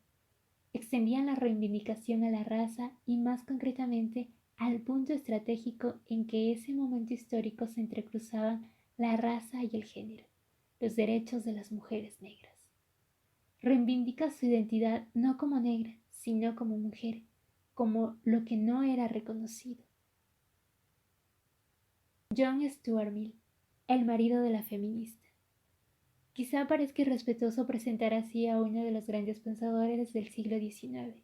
extendían la reivindicación a la raza y más concretamente al punto estratégico en que ese momento histórico se entrecruzaban la raza y el género, los derechos de las mujeres negras. Reivindica su identidad no como negra, sino como mujer, como lo que no era reconocido. John Stuart Mill, el marido de la feminista. Quizá parezca irrespetuoso presentar así a uno de los grandes pensadores del siglo XIX.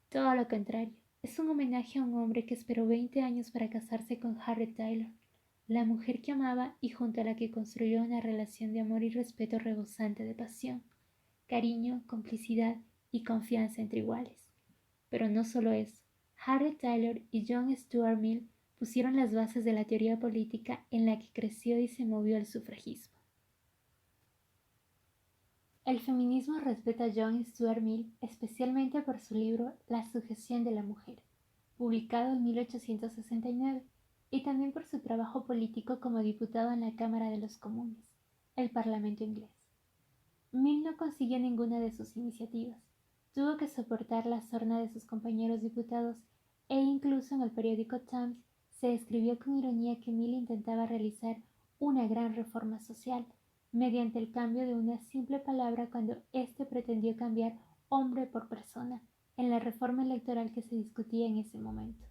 Todo lo contrario, es un homenaje a un hombre que esperó 20 años para casarse con Harriet Taylor, la mujer que amaba y junto a la que construyó una relación de amor y respeto rebosante de pasión, cariño, complicidad y confianza entre iguales. Pero no solo eso, Harriet Taylor y John Stuart Mill pusieron las bases de la teoría política en la que creció y se movió el sufragismo. El feminismo respeta a John Stuart Mill especialmente por su libro La sujeción de la mujer, publicado en 1869, y también por su trabajo político como diputado en la Cámara de los Comunes, el Parlamento inglés. Mill no consiguió ninguna de sus iniciativas. Tuvo que soportar la sorna de sus compañeros diputados e incluso en el periódico Times se escribió con ironía que Mill intentaba realizar una gran reforma social mediante el cambio de una simple palabra cuando éste pretendió cambiar hombre por persona en la reforma electoral que se discutía en ese momento.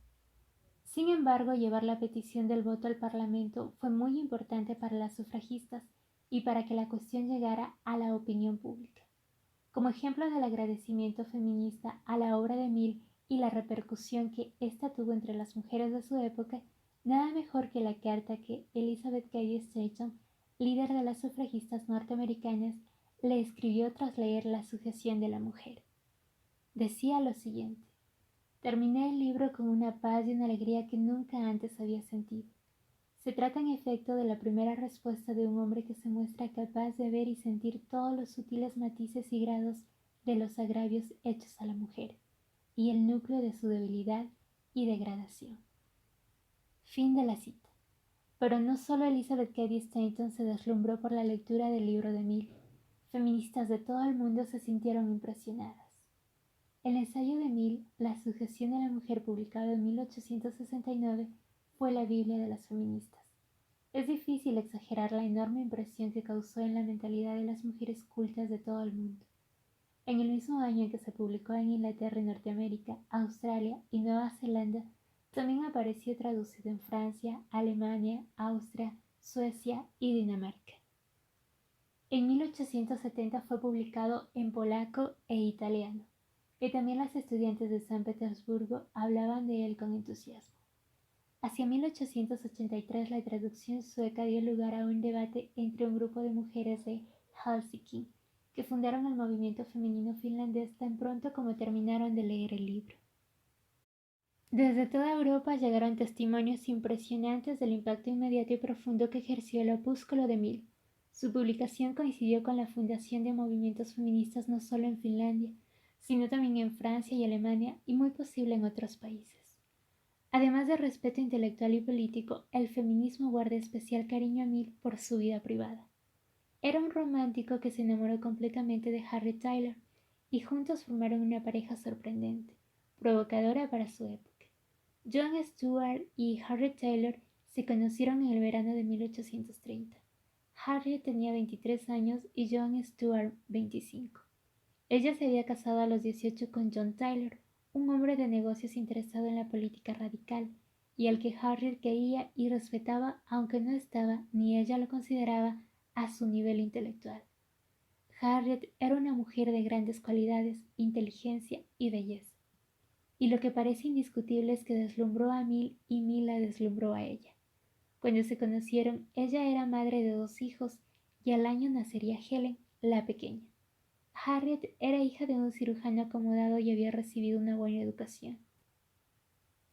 Sin embargo, llevar la petición del voto al Parlamento fue muy importante para las sufragistas y para que la cuestión llegara a la opinión pública. Como ejemplo del agradecimiento feminista a la obra de Mill y la repercusión que ésta tuvo entre las mujeres de su época, nada mejor que la carta que Elizabeth Cady Stanton, líder de las sufragistas norteamericanas, le escribió tras leer La sujeción de la mujer. Decía lo siguiente: terminé el libro con una paz y una alegría que nunca antes había sentido. Se trata en efecto de la primera respuesta de un hombre que se muestra capaz de ver y sentir todos los sutiles matices y grados de los agravios hechos a la mujer, y el núcleo de su debilidad y degradación. Fin de la cita. Pero no solo Elizabeth Cady Stanton se deslumbró por la lectura del libro de Mill. Feministas de todo el mundo se sintieron impresionadas. El ensayo de Mill, La sujeción de la mujer, publicado en 1869, fue la Biblia de las feministas. Es difícil exagerar la enorme impresión que causó en la mentalidad de las mujeres cultas de todo el mundo. En el mismo año en que se publicó en Inglaterra y Norteamérica, Australia y Nueva Zelanda, también apareció traducido en Francia, Alemania, Austria, Suecia y Dinamarca. En 1870 fue publicado en polaco e italiano, y también las estudiantes de San Petersburgo hablaban de él con entusiasmo. Hacia 1883 la traducción sueca dio lugar a un debate entre un grupo de mujeres de Helsinki, que fundaron el movimiento femenino finlandés tan pronto como terminaron de leer el libro. Desde toda Europa llegaron testimonios impresionantes del impacto inmediato y profundo que ejerció el opúsculo de Mill. Su publicación coincidió con la fundación de movimientos feministas no solo en Finlandia, sino también en Francia y Alemania y muy posible en otros países. Además de respeto intelectual y político, el feminismo guarda especial cariño a Mill por su vida privada. Era un romántico que se enamoró completamente de Harriet Taylor y juntos formaron una pareja sorprendente, provocadora para su época. John Stuart y Harriet Taylor se conocieron en el verano de 1830. Harriet tenía 23 años y John Stuart 25. Ella se había casado a los 18 con John Taylor, un hombre de negocios interesado en la política radical, y al que Harriet quería y respetaba aunque no estaba, ni ella lo consideraba, a su nivel intelectual. Harriet era una mujer de grandes cualidades, inteligencia y belleza. Y lo que parece indiscutible es que deslumbró a Mill y Mill la deslumbró a ella. Cuando se conocieron, ella era madre de 2 hijos y al año nacería Helen, la pequeña. Harriet era hija de un cirujano acomodado y había recibido una buena educación.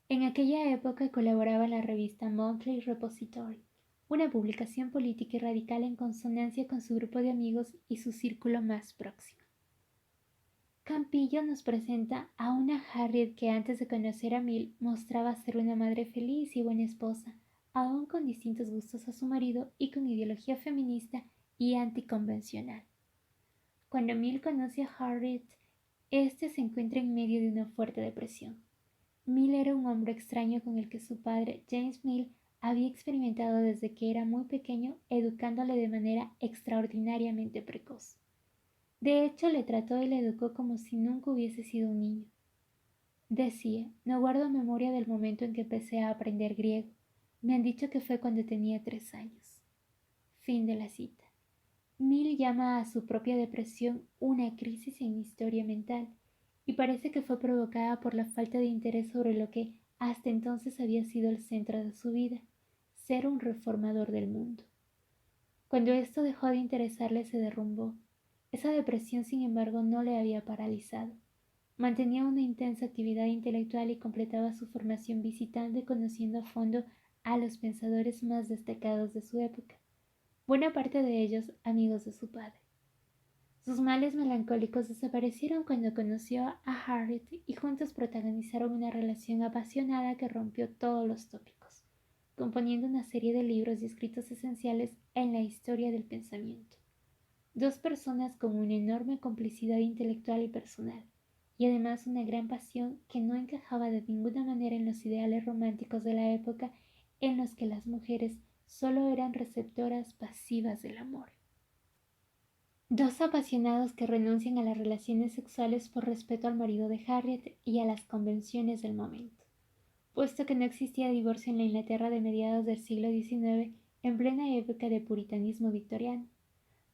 En aquella época colaboraba en la revista Monthly Repository, una publicación política y radical en consonancia con su grupo de amigos y su círculo más próximo. Campillo nos presenta a una Harriet que antes de conocer a Mill mostraba ser una madre feliz y buena esposa, aún con distintos gustos a su marido y con ideología feminista y anticonvencional. Cuando Mill conoce a Harriet, Este se encuentra en medio de una fuerte depresión. Mill era un hombre extraño con el que su padre, James Mill, había experimentado desde que era muy pequeño, educándole de manera extraordinariamente precoz. De hecho, le trató y le educó como si nunca hubiese sido un niño. Decía, no guardo memoria del momento en que empecé a aprender griego. Me han dicho que fue cuando tenía 3 años. Fin de la cita. Mill llama a su propia depresión una crisis en historia mental, y parece que fue provocada por la falta de interés sobre lo que hasta entonces había sido el centro de su vida, ser un reformador del mundo. Cuando esto dejó de interesarle se derrumbó. Esa depresión, sin embargo, no le había paralizado. Mantenía una intensa actividad intelectual y completaba su formación visitando y conociendo a fondo a los pensadores más destacados de su época, buena parte de ellos amigos de su padre. Sus males melancólicos desaparecieron cuando conoció a Harriet y juntos protagonizaron una relación apasionada que rompió todos los tópicos, componiendo una serie de libros y escritos esenciales en la historia del pensamiento. Dos personas con una enorme complicidad intelectual y personal, y además una gran pasión que no encajaba de ninguna manera en los ideales románticos de la época en los que las mujeres solo eran receptoras pasivas del amor. Dos apasionados que renuncian a las relaciones sexuales por respeto al marido de Harriet y a las convenciones del momento, puesto que no existía divorcio en la Inglaterra de mediados del siglo XIX en plena época de puritanismo victoriano.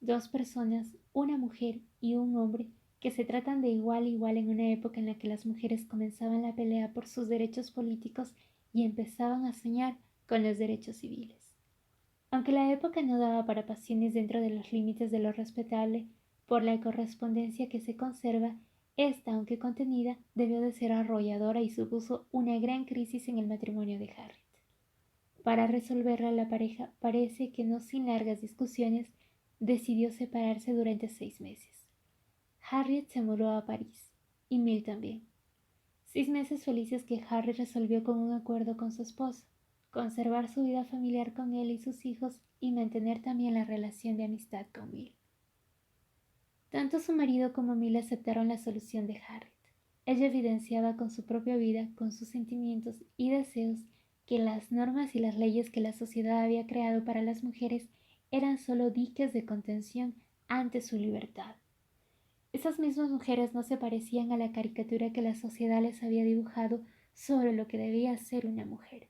Dos personas, una mujer y un hombre, que se tratan de igual a igual en una época en la que las mujeres comenzaban la pelea por sus derechos políticos y empezaban a soñar con los derechos civiles. Aunque la época no daba para pasiones dentro de los límites de lo respetable, por la correspondencia que se conserva, esta, aunque contenida, debió de ser arrolladora y supuso una gran crisis en el matrimonio de Harriet. Para resolverla, la pareja, parece que no sin largas discusiones, decidió separarse durante 6 meses. Harriet se mudó a París, y Mill también. 6 meses felices que Harry resolvió con un acuerdo con su esposo, conservar su vida familiar con él y sus hijos y mantener también la relación de amistad con Mill. Tanto su marido como Mill aceptaron la solución de Harriet. Ella evidenciaba con su propia vida, con sus sentimientos y deseos, que las normas y las leyes que la sociedad había creado para las mujeres eran solo diques de contención ante su libertad. Esas mismas mujeres no se parecían a la caricatura que la sociedad les había dibujado sobre lo que debía ser una mujer.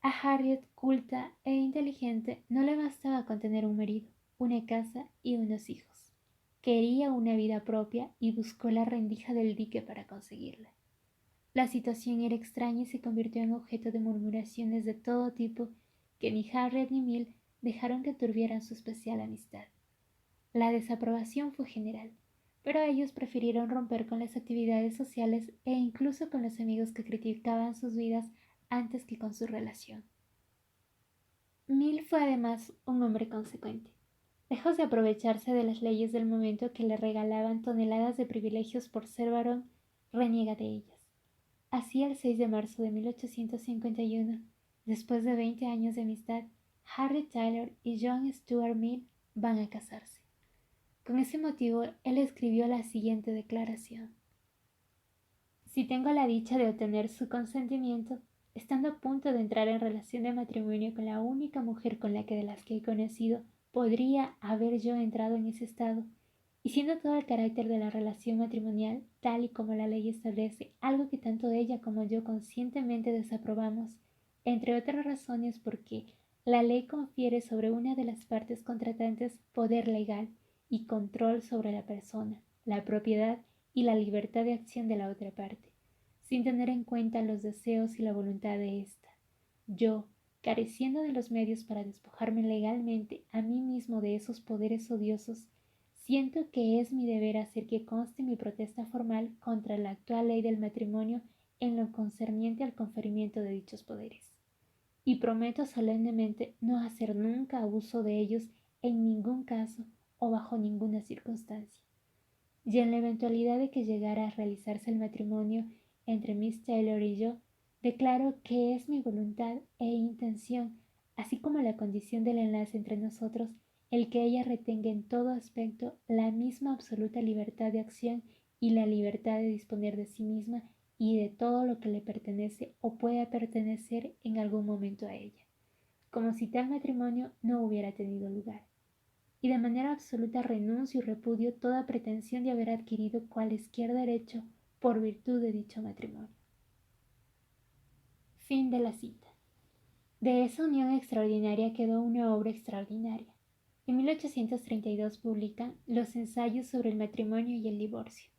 A Harriet, culta e inteligente, no le bastaba con tener un marido, una casa y unos hijos. Quería una vida propia y buscó la rendija del dique para conseguirla. La situación era extraña y se convirtió en objeto de murmuraciones de todo tipo que ni Harriet ni Mill dejaron que turbieran su especial amistad. La desaprobación fue general, pero ellos prefirieron romper con las actividades sociales e incluso con los amigos que criticaban sus vidas antes que con su relación. Mill fue además un hombre consecuente. Lejos de aprovecharse de las leyes del momento que le regalaban toneladas de privilegios por ser varón, reniega de ellas. Así, el 6 de marzo de 1851, después de 20 años de amistad, Harry Tyler y John Stuart Mill van a casarse. Con ese motivo, él escribió la siguiente declaración: si tengo la dicha de obtener su consentimiento, estando a punto de entrar en relación de matrimonio con la única mujer con la que de las que he conocido podría haber yo entrado en ese estado, y siendo todo el carácter de la relación matrimonial, tal y como la ley establece, algo que tanto ella como yo conscientemente desaprobamos, entre otras razones porque la ley confiere sobre una de las partes contratantes poder legal y control sobre la persona, la propiedad y la libertad de acción de la otra parte, sin tener en cuenta los deseos y la voluntad de ésta. Yo, careciendo de los medios para despojarme legalmente a mí mismo de esos poderes odiosos, siento que es mi deber hacer que conste mi protesta formal contra la actual ley del matrimonio en lo concerniente al conferimiento de dichos poderes, y prometo solemnemente no hacer nunca abuso de ellos en ningún caso o bajo ninguna circunstancia. Y en la eventualidad de que llegara a realizarse el matrimonio entre Miss Taylor y yo, declaro que es mi voluntad e intención, así como la condición del enlace entre nosotros, el que ella retenga en todo aspecto la misma absoluta libertad de acción y la libertad de disponer de sí misma y de todo lo que le pertenece o pueda pertenecer en algún momento a ella, como si tal matrimonio no hubiera tenido lugar, y de manera absoluta renuncio y repudio toda pretensión de haber adquirido cualesquier derecho por virtud de dicho matrimonio. Fin de la cita. De esa unión extraordinaria quedó una obra extraordinaria. En 1832 publican Los ensayos sobre el matrimonio y el divorcio.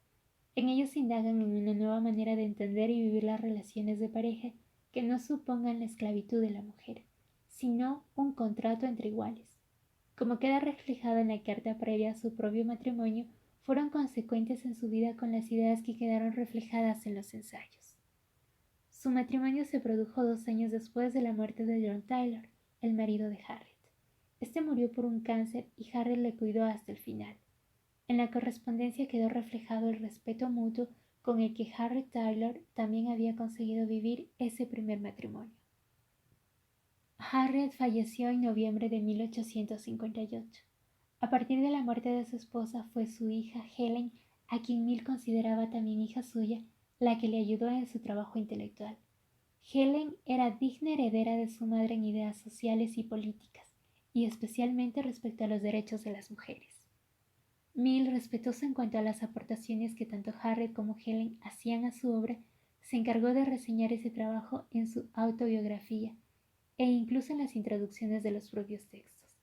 En ellos se indagan en una nueva manera de entender y vivir las relaciones de pareja que no supongan la esclavitud de la mujer, sino un contrato entre iguales. Como queda reflejado en la carta previa a su propio matrimonio, fueron consecuentes en su vida con las ideas que quedaron reflejadas en los ensayos. Su matrimonio se produjo 2 años después de la muerte de John Taylor, el marido de Harriet. Este murió por un cáncer y Harriet le cuidó hasta el final. En la correspondencia quedó reflejado el respeto mutuo con el que Harriet Taylor también había conseguido vivir ese primer matrimonio. Harriet falleció en noviembre de 1858. A partir de la muerte de su esposa fue su hija Helen, a quien Mill consideraba también hija suya, la que le ayudó en su trabajo intelectual. Helen era digna heredera de su madre en ideas sociales y políticas, y especialmente respecto a los derechos de las mujeres. Mill, respetuoso en cuanto a las aportaciones que tanto Harriet como Helen hacían a su obra, se encargó de reseñar ese trabajo en su autobiografía e incluso en las introducciones de los propios textos.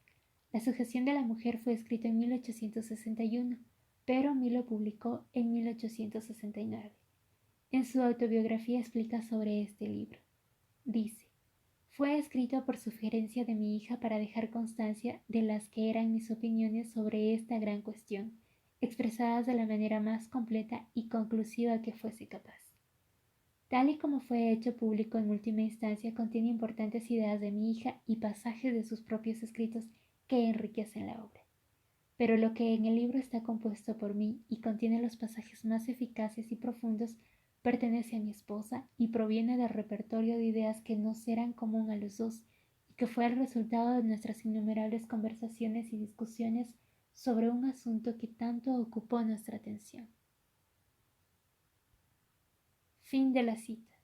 La sujeción de la mujer fue escrita en 1861, pero Mill lo publicó en 1869. En su autobiografía explica sobre este libro. Dice: fue escrito por sugerencia de mi hija para dejar constancia de las que eran mis opiniones sobre esta gran cuestión, expresadas de la manera más completa y conclusiva que fuese capaz. Tal y como fue hecho público en última instancia, contiene importantes ideas de mi hija y pasajes de sus propios escritos que enriquecen la obra. Pero lo que en el libro está compuesto por mí y contiene los pasajes más eficaces y profundos pertenece a mi esposa y proviene del repertorio de ideas que nos eran común a los dos y que fue el resultado de nuestras innumerables conversaciones y discusiones sobre un asunto que tanto ocupó nuestra atención. Fin de la cita.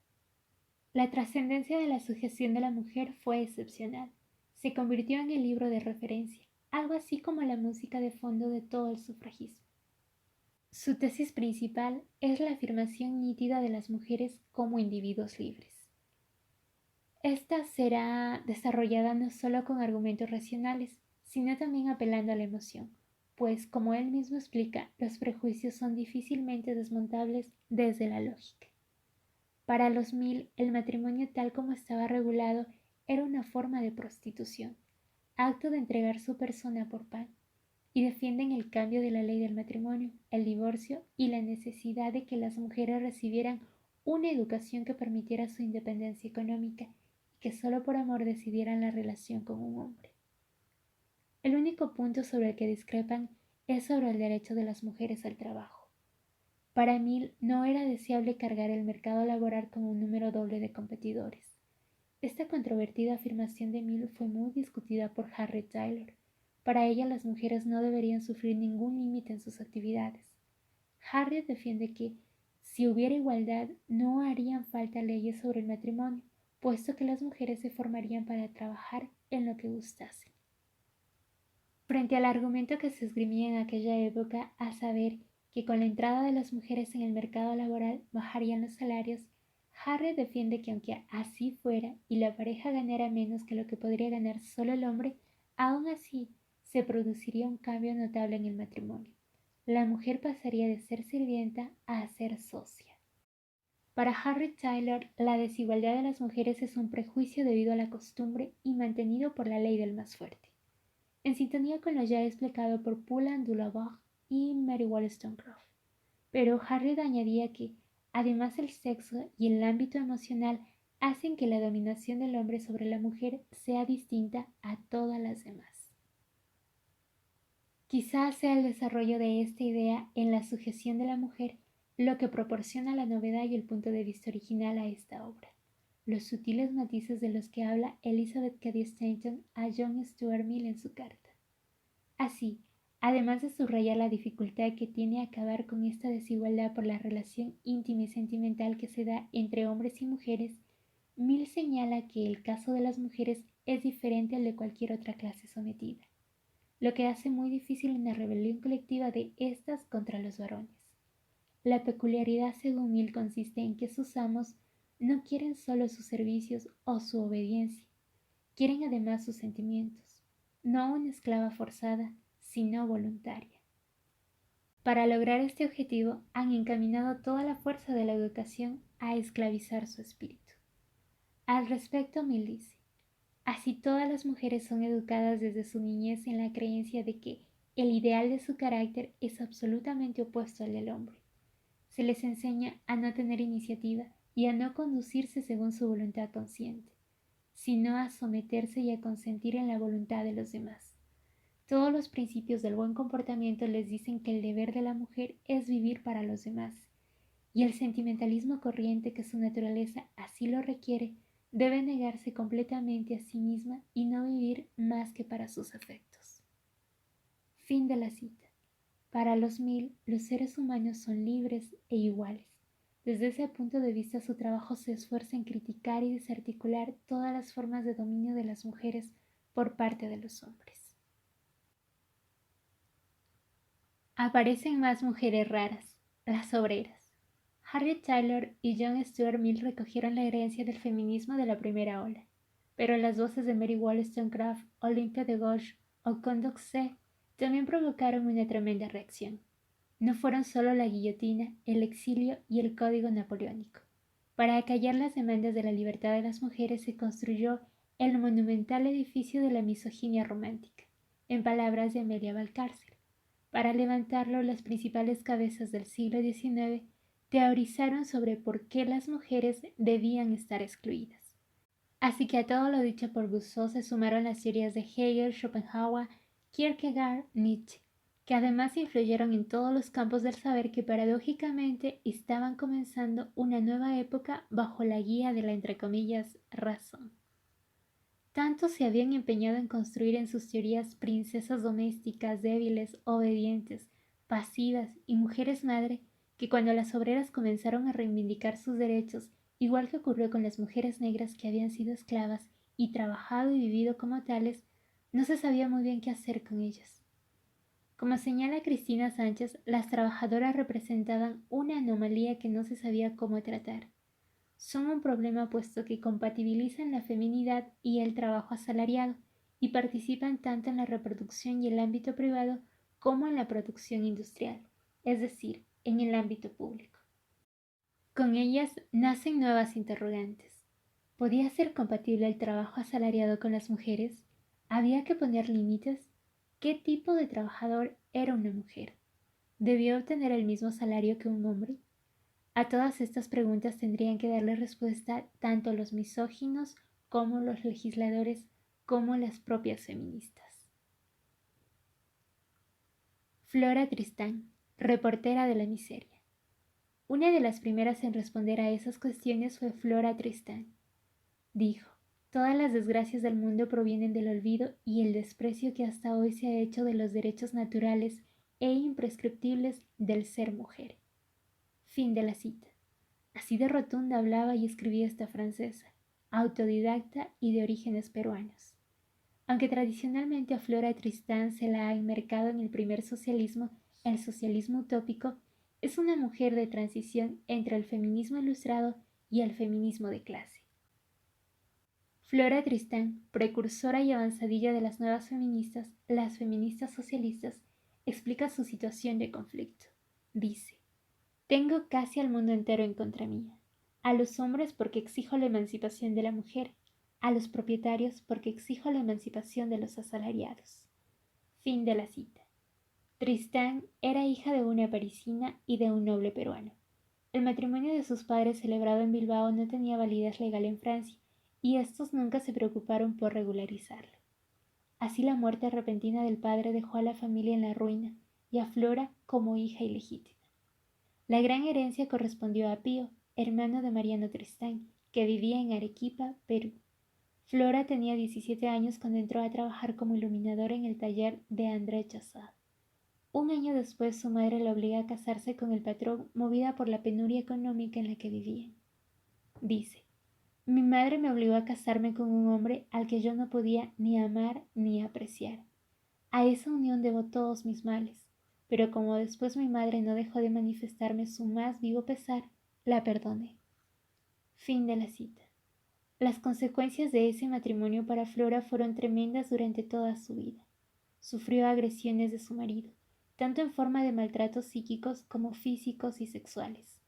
La trascendencia de la sujeción de la mujer fue excepcional. Se convirtió en el libro de referencia, algo así como la música de fondo de todo el sufragismo. Su tesis principal es la afirmación nítida de las mujeres como individuos libres. Esta será desarrollada no solo con argumentos racionales, sino también apelando a la emoción, pues, como él mismo explica, los prejuicios son difícilmente desmontables desde la lógica. Para los Mill, el matrimonio tal como estaba regulado era una forma de prostitución, acto de entregar su persona por pan, y defienden el cambio de la ley del matrimonio, el divorcio y la necesidad de que las mujeres recibieran una educación que permitiera su independencia económica y que solo por amor decidieran la relación con un hombre. El único punto sobre el que discrepan es sobre el derecho de las mujeres al trabajo. Para Mill no era deseable cargar el mercado laboral con un número doble de competidores. Esta controvertida afirmación de Mill fue muy discutida por Harriet Taylor. Para ella las mujeres no deberían sufrir ningún límite en sus actividades. Harriet defiende que, si hubiera igualdad, no harían falta leyes sobre el matrimonio, puesto que las mujeres se formarían para trabajar en lo que gustasen. Frente al argumento que se esgrimía en aquella época, a saber, que con la entrada de las mujeres en el mercado laboral bajarían los salarios, Harriet defiende que aunque así fuera y la pareja ganara menos que lo que podría ganar solo el hombre, aún así se produciría un cambio notable en el matrimonio. La mujer pasaría de ser sirvienta a ser socia. Para Harriet Taylor, la desigualdad de las mujeres es un prejuicio debido a la costumbre y mantenido por la ley del más fuerte, en sintonía con lo ya explicado por Poulan du Lavore y Mary Wollstonecraft. Pero Harriet añadía que, además, el sexo y el ámbito emocional hacen que la dominación del hombre sobre la mujer sea distinta a todas las demás. Quizás sea el desarrollo de esta idea en la sujeción de la mujer lo que proporciona la novedad y el punto de vista original a esta obra, los sutiles matices de los que habla Elizabeth Cady Stanton a John Stuart Mill en su carta. Así, además de subrayar la dificultad que tiene acabar con esta desigualdad por la relación íntima y sentimental que se da entre hombres y mujeres, Mill señala que el caso de las mujeres es diferente al de cualquier otra clase sometida, lo que hace muy difícil una rebelión colectiva de estas contra los varones. La peculiaridad, según Mill, consiste en que sus amos no quieren solo sus servicios o su obediencia, quieren además sus sentimientos, no una esclava forzada, sino voluntaria. Para lograr este objetivo han encaminado toda la fuerza de la educación a esclavizar su espíritu. Al respecto, Mill dice: así todas las mujeres son educadas desde su niñez en la creencia de que el ideal de su carácter es absolutamente opuesto al del hombre. Se les enseña a no tener iniciativa y a no conducirse según su voluntad consciente, sino a someterse y a consentir en la voluntad de los demás. Todos los principios del buen comportamiento les dicen que el deber de la mujer es vivir para los demás, y el sentimentalismo corriente, que su naturaleza así lo requiere, debe negarse completamente a sí misma y no vivir más que para sus afectos. Fin de la cita. Para los Mill, los seres humanos son libres e iguales. Desde ese punto de vista, su trabajo se esfuerza en criticar y desarticular todas las formas de dominio de las mujeres por parte de los hombres. Aparecen más mujeres raras, las obreras. Harriet Taylor y John Stuart Mill recogieron la herencia del feminismo de la primera ola, pero las voces de Mary Wollstonecraft, Olympia de Gauche o Condorcet también provocaron una tremenda reacción. No fueron solo la guillotina, el exilio y el código napoleónico. Para acallar las demandas de la libertad de las mujeres se construyó el monumental edificio de la misoginia romántica, en palabras de Amelia Valcárcel. Para levantarlo, las principales cabezas del siglo XIX teorizaron sobre por qué las mujeres debían estar excluidas. Así que a todo lo dicho por Rousseau se sumaron las teorías de Hegel, Schopenhauer, Kierkegaard, Nietzsche, que además influyeron en todos los campos del saber que paradójicamente estaban comenzando una nueva época bajo la guía de la, entre comillas, razón. Tanto se habían empeñado en construir en sus teorías princesas domésticas débiles, obedientes, pasivas y mujeres madre, que cuando las obreras comenzaron a reivindicar sus derechos, igual que ocurrió con las mujeres negras que habían sido esclavas y trabajado y vivido como tales, no se sabía muy bien qué hacer con ellas. Como señala Cristina Sánchez, las trabajadoras representaban una anomalía que no se sabía cómo tratar. Son un problema puesto que compatibilizan la feminidad y el trabajo asalariado y participan tanto en la reproducción y el ámbito privado como en la producción industrial, es decir, en el ámbito público. Con ellas nacen nuevas interrogantes. ¿Podía ser compatible el trabajo asalariado con las mujeres? ¿Había que poner límites? ¿Qué tipo de trabajador era una mujer? ¿Debió obtener el mismo salario que un hombre? A todas estas preguntas tendrían que darle respuesta tanto los misóginos como los legisladores, como las propias feministas. Flora Tristán, reportera de la miseria. Una de las primeras en responder a esas cuestiones fue Flora Tristán. Dijo: todas las desgracias del mundo provienen del olvido y el desprecio que hasta hoy se ha hecho de los derechos naturales e imprescriptibles del ser mujer. Fin de la cita. Así de rotunda hablaba y escribía esta francesa, autodidacta y de orígenes peruanos. Aunque tradicionalmente a Flora Tristán se la ha enmarcado en el primer socialismo, el socialismo utópico, es una mujer de transición entre el feminismo ilustrado y el feminismo de clase. Flora Tristán, precursora y avanzadilla de las nuevas feministas, las feministas socialistas, explica su situación de conflicto. Dice: tengo casi al mundo entero en contra mía. A los hombres porque exijo la emancipación de la mujer, a los propietarios porque exijo la emancipación de los asalariados. Fin de la cita. Tristán era hija de una parisina y de un noble peruano. El matrimonio de sus padres celebrado en Bilbao no tenía validez legal en Francia, y estos nunca se preocuparon por regularizarlo. Así la muerte repentina del padre dejó a la familia en la ruina y a Flora como hija ilegítima. La gran herencia correspondió a Pío, hermano de Mariano Tristán, que vivía en Arequipa, Perú. Flora tenía 17 años cuando entró a trabajar como iluminadora en el taller de André Chazal. Un año después su madre la obliga a casarse con el patrón, movida por la penuria económica en la que vivían. Dice: mi madre me obligó a casarme con un hombre al que yo no podía ni amar ni apreciar. A esa unión debo todos mis males, pero como después mi madre no dejó de manifestarme su más vivo pesar, la perdoné. Fin de la cita. Las consecuencias de ese matrimonio para Flora fueron tremendas durante toda su vida. Sufrió agresiones de su marido, tanto en forma de maltratos psíquicos como físicos y sexuales.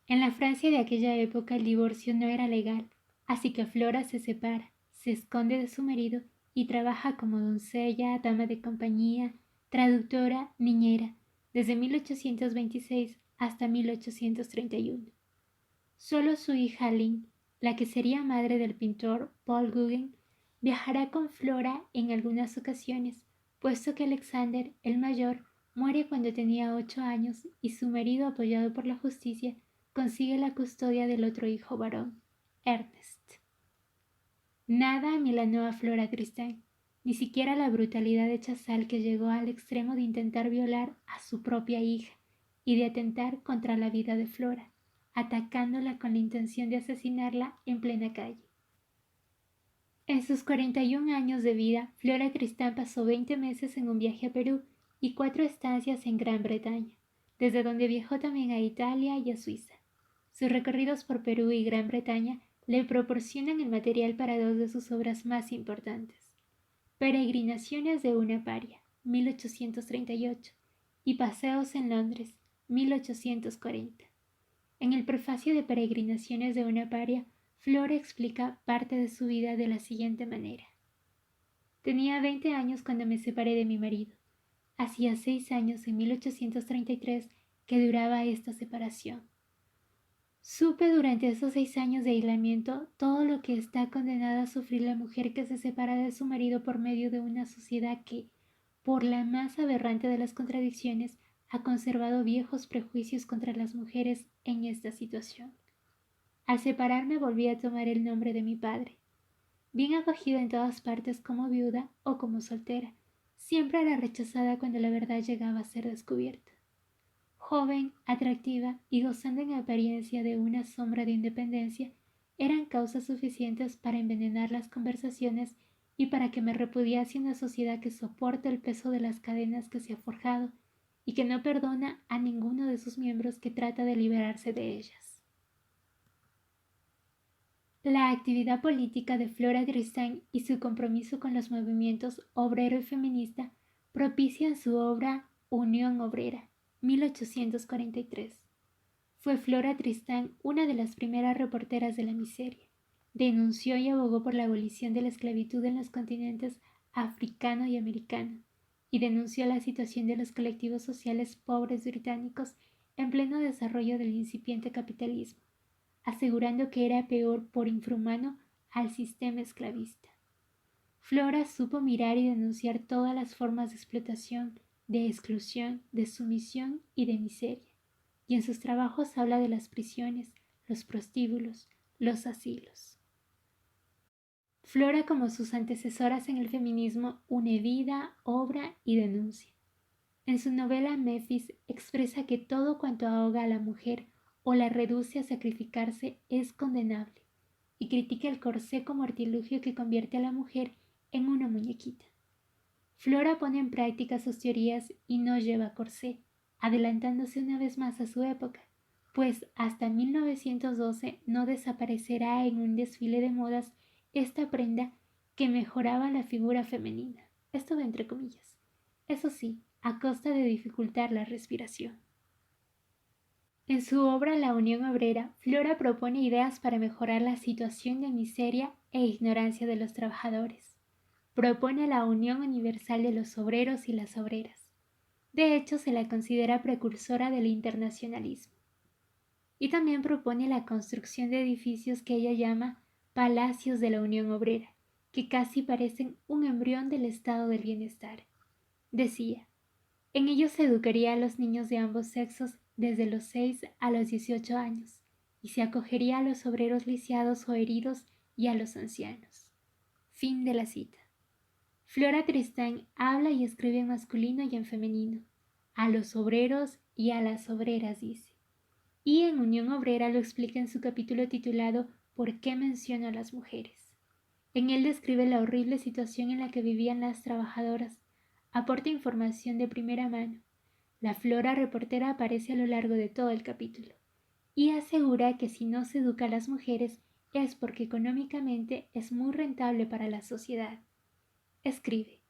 En la Francia de aquella época el divorcio no era legal, así que Flora se separa, se esconde de su marido y trabaja como doncella, dama de compañía, traductora, niñera, desde 1826 hasta 1831. Solo su hija Lynn, la que sería madre del pintor Paul Gauguin, viajará con Flora en algunas ocasiones, puesto que Alexander, el mayor, muere cuando tenía 8 años y su marido, apoyado por la justicia, consigue la custodia del otro hijo varón, Ernest. Nada amilanó a Flora Tristán, ni siquiera la brutalidad de Chazal, que llegó al extremo de intentar violar a su propia hija y de atentar contra la vida de Flora, atacándola con la intención de asesinarla en plena calle. En sus 41 años de vida, Flora Tristán pasó 20 meses en un viaje a Perú y 4 estancias en Gran Bretaña, desde donde viajó también a Italia y a Suiza. Sus recorridos por Perú y Gran Bretaña le proporcionan el material para 2 de sus obras más importantes: Peregrinaciones de una paria, 1838, y Paseos en Londres, 1840. En el prefacio de Peregrinaciones de una paria, Flora explica parte de su vida de la siguiente manera: tenía 20 años cuando me separé de mi marido. Hacía 6 años, en 1833, que duraba esta separación. Supe durante esos 6 años de aislamiento todo lo que está condenada a sufrir la mujer que se separa de su marido por medio de una sociedad que, por la más aberrante de las contradicciones, ha conservado viejos prejuicios contra las mujeres en esta situación. Al separarme volví a tomar el nombre de mi padre. Bien acogida en todas partes como viuda o como soltera, siempre era rechazada cuando la verdad llegaba a ser descubierta. Joven, atractiva y gozando en apariencia de una sombra de independencia, eran causas suficientes para envenenar las conversaciones y para que me repudiase una sociedad que soporta el peso de las cadenas que se ha forjado y que no perdona a ninguno de sus miembros que trata de liberarse de ellas. La actividad política de Flora Tristán y su compromiso con los movimientos obrero y feminista propician su obra Unión Obrera, 1843. Fue Flora Tristán una de las primeras reporteras de la miseria. Denunció y abogó por la abolición de la esclavitud en los continentes africano y americano, y denunció la situación de los colectivos sociales pobres británicos en pleno desarrollo del incipiente capitalismo, asegurando que era peor por infrahumano al sistema esclavista. Flora supo mirar y denunciar todas las formas de explotación, de exclusión, de sumisión y de miseria, y en sus trabajos habla de las prisiones, los prostíbulos, los asilos. Flora, como sus antecesoras en el feminismo, une vida, obra y denuncia. En su novela Memphis expresa que todo cuanto ahoga a la mujer o la reduce a sacrificarse es condenable, y critica el corsé como artilugio que convierte a la mujer en una muñequita. Flora pone en práctica sus teorías y no lleva corsé, adelantándose una vez más a su época, pues hasta 1912 no desaparecerá en un desfile de modas esta prenda que mejoraba la figura femenina, esto de entre comillas, eso sí, a costa de dificultar la respiración. En su obra La Unión Obrera, Flora propone ideas para mejorar la situación de miseria e ignorancia de los trabajadores. Propone la unión universal de los obreros y las obreras. De hecho, se la considera precursora del internacionalismo. Y también propone la construcción de edificios que ella llama Palacios de la Unión Obrera, que casi parecen un embrión del estado del bienestar. Decía: en ellos se educaría a los niños de ambos sexos desde los 6 a los 18 años, y se acogería a los obreros lisiados o heridos y a los ancianos. Fin de la cita. Flora Tristán habla y escribe en masculino y en femenino, a los obreros y a las obreras dice, y en Unión Obrera lo explica en su capítulo titulado ¿Por qué menciono a las mujeres? En él describe la horrible situación en la que vivían las trabajadoras, aporta información de primera mano. La Flora reportera aparece a lo largo de todo el capítulo y asegura que si no se educa a las mujeres es porque económicamente es muy rentable para la sociedad. Escribe,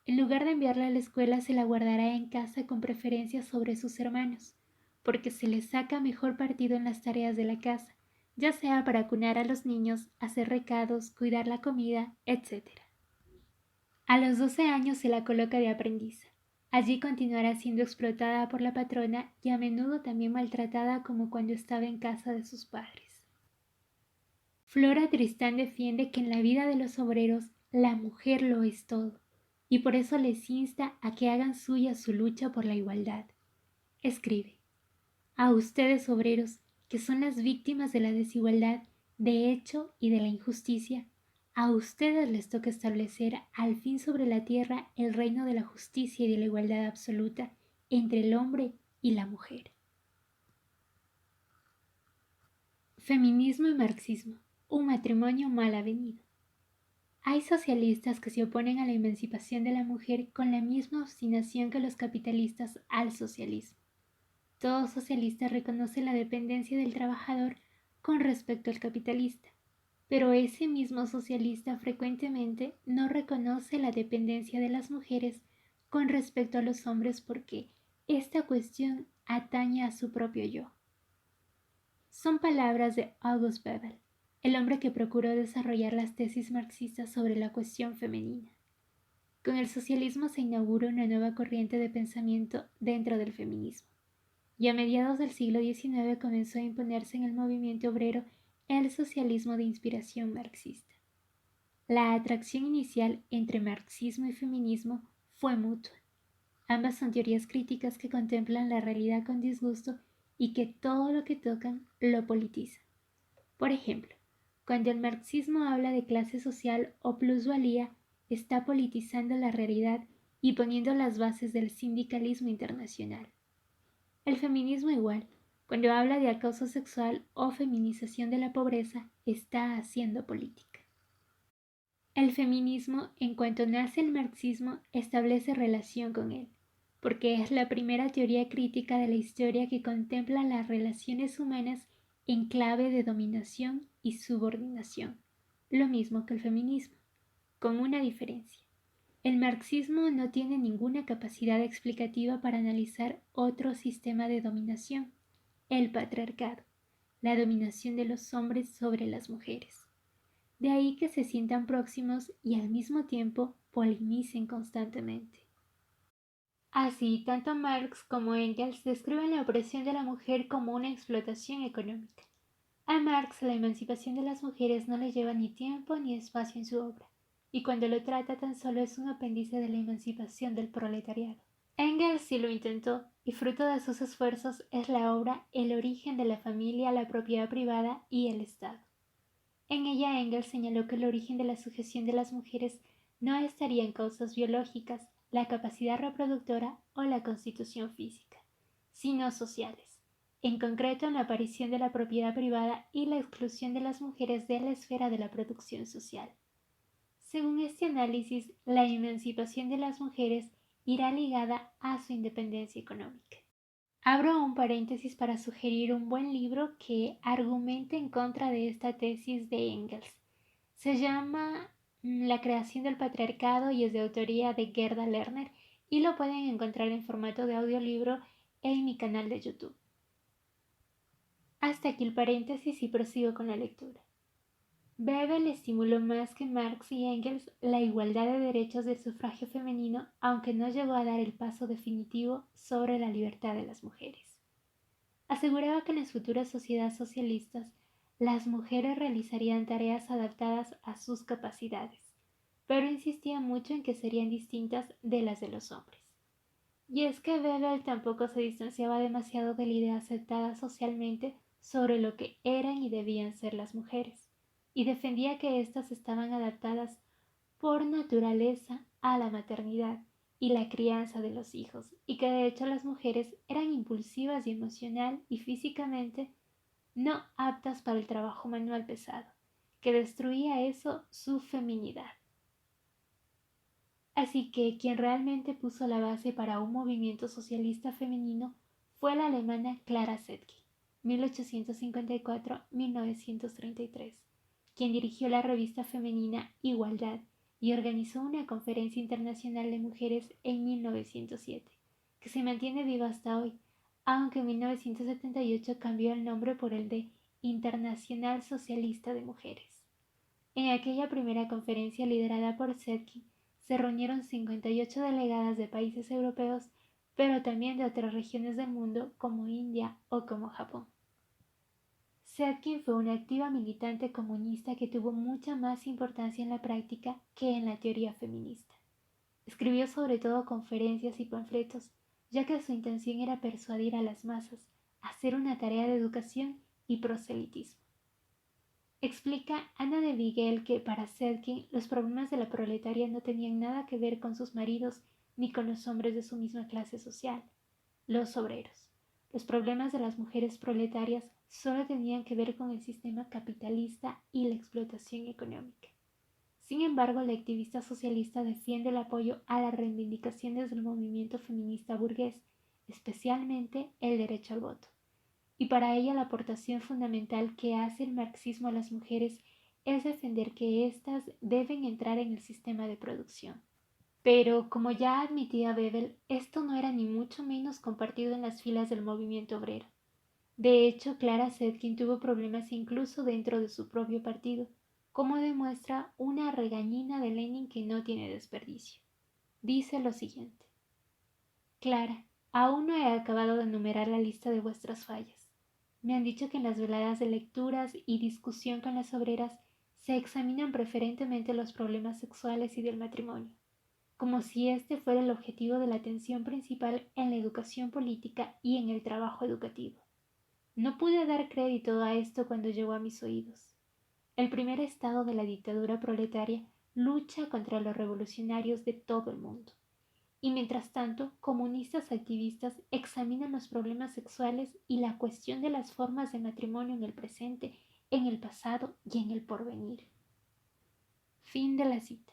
en lugar de enviarla a la escuela se la guardará en casa con preferencia sobre sus hermanos, porque se les saca mejor partido en las tareas de la casa, ya sea para cunar a los niños, hacer recados, cuidar la comida, etc. A los 12 años se la coloca de aprendiza. Allí continuará siendo explotada por la patrona y a menudo también maltratada como cuando estaba en casa de sus padres. Flora Tristán defiende que en la vida de los obreros la mujer lo es todo, y por eso les insta a que hagan suya su lucha por la igualdad. Escribe, a ustedes obreros, que son las víctimas de la desigualdad, de hecho y de la injusticia, a ustedes les toca establecer al fin sobre la tierra el reino de la justicia y de la igualdad absoluta entre el hombre y la mujer. Feminismo y marxismo, un matrimonio mal avenido. Hay socialistas que se oponen a la emancipación de la mujer con la misma obstinación que los capitalistas al socialismo. Todo socialista reconoce la dependencia del trabajador con respecto al capitalista, pero ese mismo socialista frecuentemente no reconoce la dependencia de las mujeres con respecto a los hombres porque esta cuestión atañe a su propio yo. Son palabras de August Bebel, el hombre que procuró desarrollar las tesis marxistas sobre la cuestión femenina. Con el socialismo se inaugura una nueva corriente de pensamiento dentro del feminismo, y a mediados del siglo XIX comenzó a imponerse en el movimiento obrero el socialismo de inspiración marxista. La atracción inicial entre marxismo y feminismo fue mutua. Ambas son teorías críticas que contemplan la realidad con disgusto y que todo lo que tocan lo politizan. Por ejemplo, cuando el marxismo habla de clase social o plusvalía, está politizando la realidad y poniendo las bases del sindicalismo internacional. El feminismo igual, cuando habla de acoso sexual o feminización de la pobreza, está haciendo política. El feminismo, en cuanto nace el marxismo, establece relación con él, porque es la primera teoría crítica de la historia que contempla las relaciones humanas en clave de dominación y subordinación, lo mismo que el feminismo, con una diferencia. El marxismo no tiene ninguna capacidad explicativa para analizar otro sistema de dominación, el patriarcado, la dominación de los hombres sobre las mujeres. De ahí que se sientan próximos y al mismo tiempo polemicen constantemente. Así, tanto Marx como Engels describen la opresión de la mujer como una explotación económica. A Marx la emancipación de las mujeres no le lleva ni tiempo ni espacio en su obra, y cuando lo trata tan solo es un apéndice de la emancipación del proletariado. Engels sí lo intentó, y fruto de sus esfuerzos es la obra El origen de la familia, la propiedad privada y el Estado. En ella Engels señaló que el origen de la sujeción de las mujeres no estaría en causas biológicas, la capacidad reproductora o la constitución física, sino sociales, en concreto en la aparición de la propiedad privada y la exclusión de las mujeres de la esfera de la producción social. Según este análisis, la emancipación de las mujeres irá ligada a su independencia económica. Abro un paréntesis para sugerir un buen libro que argumente en contra de esta tesis de Engels. Se llama La creación del patriarcado y es de autoría de Gerda Lerner y lo pueden encontrar en formato de audiolibro en mi canal de YouTube. Hasta aquí el paréntesis y prosigo con la lectura. Bebel estimuló más que Marx y Engels la igualdad de derechos del sufragio femenino, aunque no llegó a dar el paso definitivo sobre la libertad de las mujeres. Aseguraba que en las futuras sociedades socialistas las mujeres realizarían tareas adaptadas a sus capacidades, pero insistía mucho en que serían distintas de las de los hombres. Y es que Bebel tampoco se distanciaba demasiado de la idea aceptada socialmente sobre lo que eran y debían ser las mujeres, y defendía que éstas estaban adaptadas por naturaleza a la maternidad y la crianza de los hijos, y que de hecho las mujeres eran impulsivas y emocional y físicamente no aptas para el trabajo manual pesado, que destruía eso su feminidad. Así que quien realmente puso la base para un movimiento socialista femenino fue la alemana Clara Zetkin, 1854-1933, quien dirigió la revista femenina Igualdad y organizó una conferencia internacional de mujeres en 1907, que se mantiene viva hasta hoy, aunque en 1978 cambió el nombre por el de Internacional Socialista de Mujeres. En aquella primera conferencia liderada por Zetkin, se reunieron 58 delegadas de países europeos, pero también de otras regiones del mundo como India o como Japón. Zetkin fue una activa militante comunista que tuvo mucha más importancia en la práctica que en la teoría feminista. Escribió sobre todo conferencias y panfletos, ya que su intención era persuadir a las masas, hacer una tarea de educación y proselitismo. Explica Anna de Bigel que para Zetkin los problemas de la proletaria no tenían nada que ver con sus maridos ni con los hombres de su misma clase social, los obreros. Los problemas de las mujeres proletarias solo tenían que ver con el sistema capitalista y la explotación económica. Sin embargo, la activista socialista defiende el apoyo a las reivindicaciones del movimiento feminista burgués, especialmente el derecho al voto. Y para ella la aportación fundamental que hace el marxismo a las mujeres es defender que éstas deben entrar en el sistema de producción. Pero, como ya admitía Bebel, esto no era ni mucho menos compartido en las filas del movimiento obrero. De hecho, Clara Zetkin tuvo problemas incluso dentro de su propio partido, como demuestra una regañina de Lenin que no tiene desperdicio. Dice lo siguiente: Clara, aún no he acabado de enumerar la lista de vuestras fallas. Me han dicho que en las veladas de lecturas y discusión con las obreras se examinan preferentemente los problemas sexuales y del matrimonio, como si este fuera el objetivo de la atención principal en la educación política y en el trabajo educativo. No pude dar crédito a esto cuando llegó a mis oídos. El primer estado de la dictadura proletaria lucha contra los revolucionarios de todo el mundo. Y mientras tanto, comunistas activistas examinan los problemas sexuales y la cuestión de las formas de matrimonio en el presente, en el pasado y en el porvenir. Fin de la cita.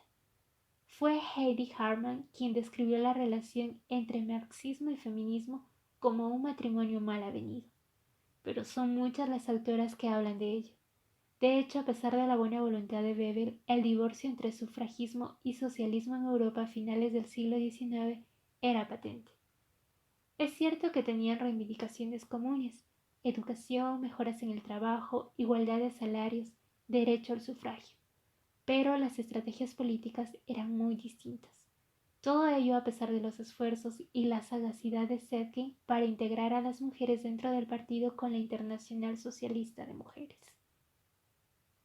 Fue Heidi Harman quien describió la relación entre marxismo y feminismo como un matrimonio mal avenido, pero son muchas las autoras que hablan de ello. De hecho, a pesar de la buena voluntad de Bebel, el divorcio entre sufragismo y socialismo en Europa a finales del siglo XIX era patente. Es cierto que tenían reivindicaciones comunes: educación, mejoras en el trabajo, igualdad de salarios, derecho al sufragio, pero las estrategias políticas eran muy distintas. Todo ello a pesar de los esfuerzos y la sagacidad de Zetkin para integrar a las mujeres dentro del partido con la Internacional Socialista de Mujeres.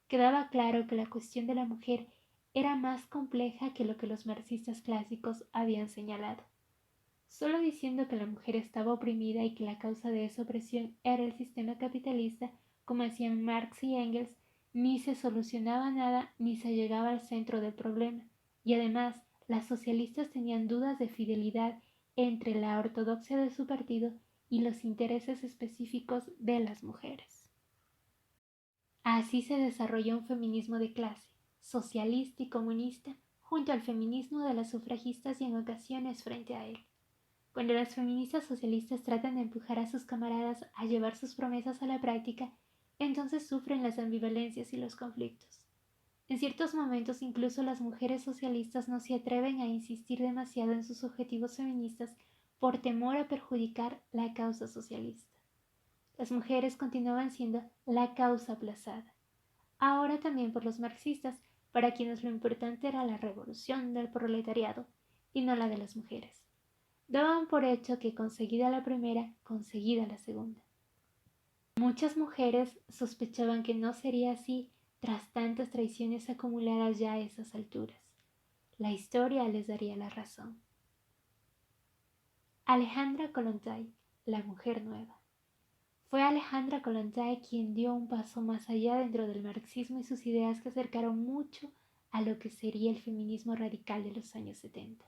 Quedaba claro que la cuestión de la mujer era más compleja que lo que los marxistas clásicos habían señalado. Solo diciendo que la mujer estaba oprimida y que la causa de esa opresión era el sistema capitalista, como hacían Marx y Engels, ni se solucionaba nada ni se llegaba al centro del problema. Y además, las socialistas tenían dudas de fidelidad entre la ortodoxia de su partido y los intereses específicos de las mujeres. Así se desarrolló un feminismo de clase, socialista y comunista, junto al feminismo de las sufragistas y en ocasiones frente a él. Cuando las feministas socialistas tratan de empujar a sus camaradas a llevar sus promesas a la práctica, entonces sufren las ambivalencias y los conflictos. En ciertos momentos incluso las mujeres socialistas no se atreven a insistir demasiado en sus objetivos feministas por temor a perjudicar la causa socialista. Las mujeres continuaban siendo la causa aplazada, ahora también por los marxistas, para quienes lo importante era la revolución del proletariado y no la de las mujeres. Daban por hecho que conseguida la primera, conseguida la segunda. Muchas mujeres sospechaban que no sería así tras tantas traiciones acumuladas ya a esas alturas. La historia les daría la razón. Alejandra Kollontai, la mujer nueva. Fue Alejandra Kollontai quien dio un paso más allá dentro del marxismo y sus ideas que acercaron mucho a lo que sería el feminismo radical de los años 70.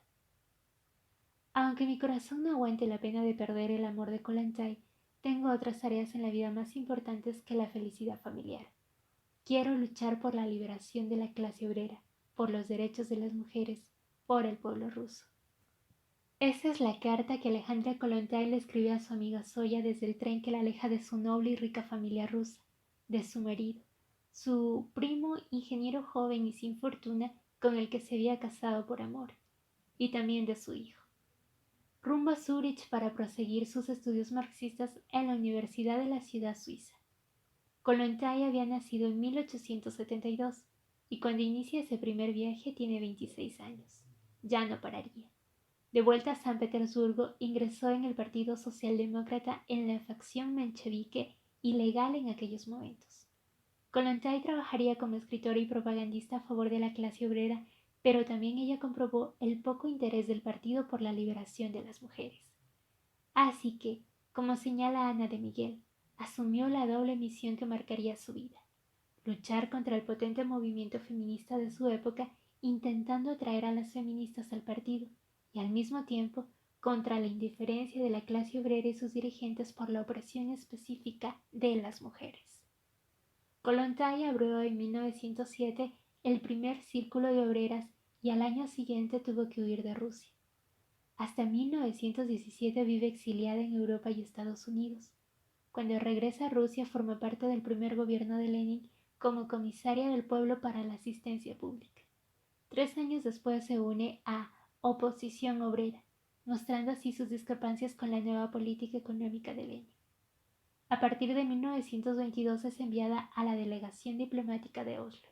Aunque mi corazón no aguante la pena de perder el amor de Kollontai, tengo otras tareas en la vida más importantes que la felicidad familiar. Quiero luchar por la liberación de la clase obrera, por los derechos de las mujeres, por el pueblo ruso. Esa es la carta que Alejandra Kollontai le escribió a su amiga Zoya desde el tren que la aleja de su noble y rica familia rusa, de su marido, su primo ingeniero joven y sin fortuna con el que se había casado por amor, y también de su hijo. Rumbo a Zúrich para proseguir sus estudios marxistas en la Universidad de la ciudad suiza. Kollontai había nacido en 1872 y cuando inicia ese primer viaje tiene 26 años. Ya no pararía. De vuelta a San Petersburgo, ingresó en el Partido Socialdemócrata en la facción menchevique ilegal en aquellos momentos. Kollontai trabajaría como escritora y propagandista a favor de la clase obrera, pero también ella comprobó el poco interés del partido por la liberación de las mujeres. Así que, como señala Ana de Miguel, asumió la doble misión que marcaría su vida: luchar contra el potente movimiento feminista de su época, intentando atraer a las feministas al partido, y al mismo tiempo contra la indiferencia de la clase obrera y sus dirigentes por la opresión específica de las mujeres. Kollontai abrió en 1907 el primer círculo de obreras y al año siguiente tuvo que huir de Rusia. Hasta 1917 vive exiliada en Europa y Estados Unidos. Cuando regresa a Rusia forma parte del primer gobierno de Lenin como comisaria del pueblo para la asistencia pública. 3 años después se une a Oposición Obrera, mostrando así sus discrepancias con la nueva política económica de Lenin. A partir de 1922 es enviada a la delegación diplomática de Oslo.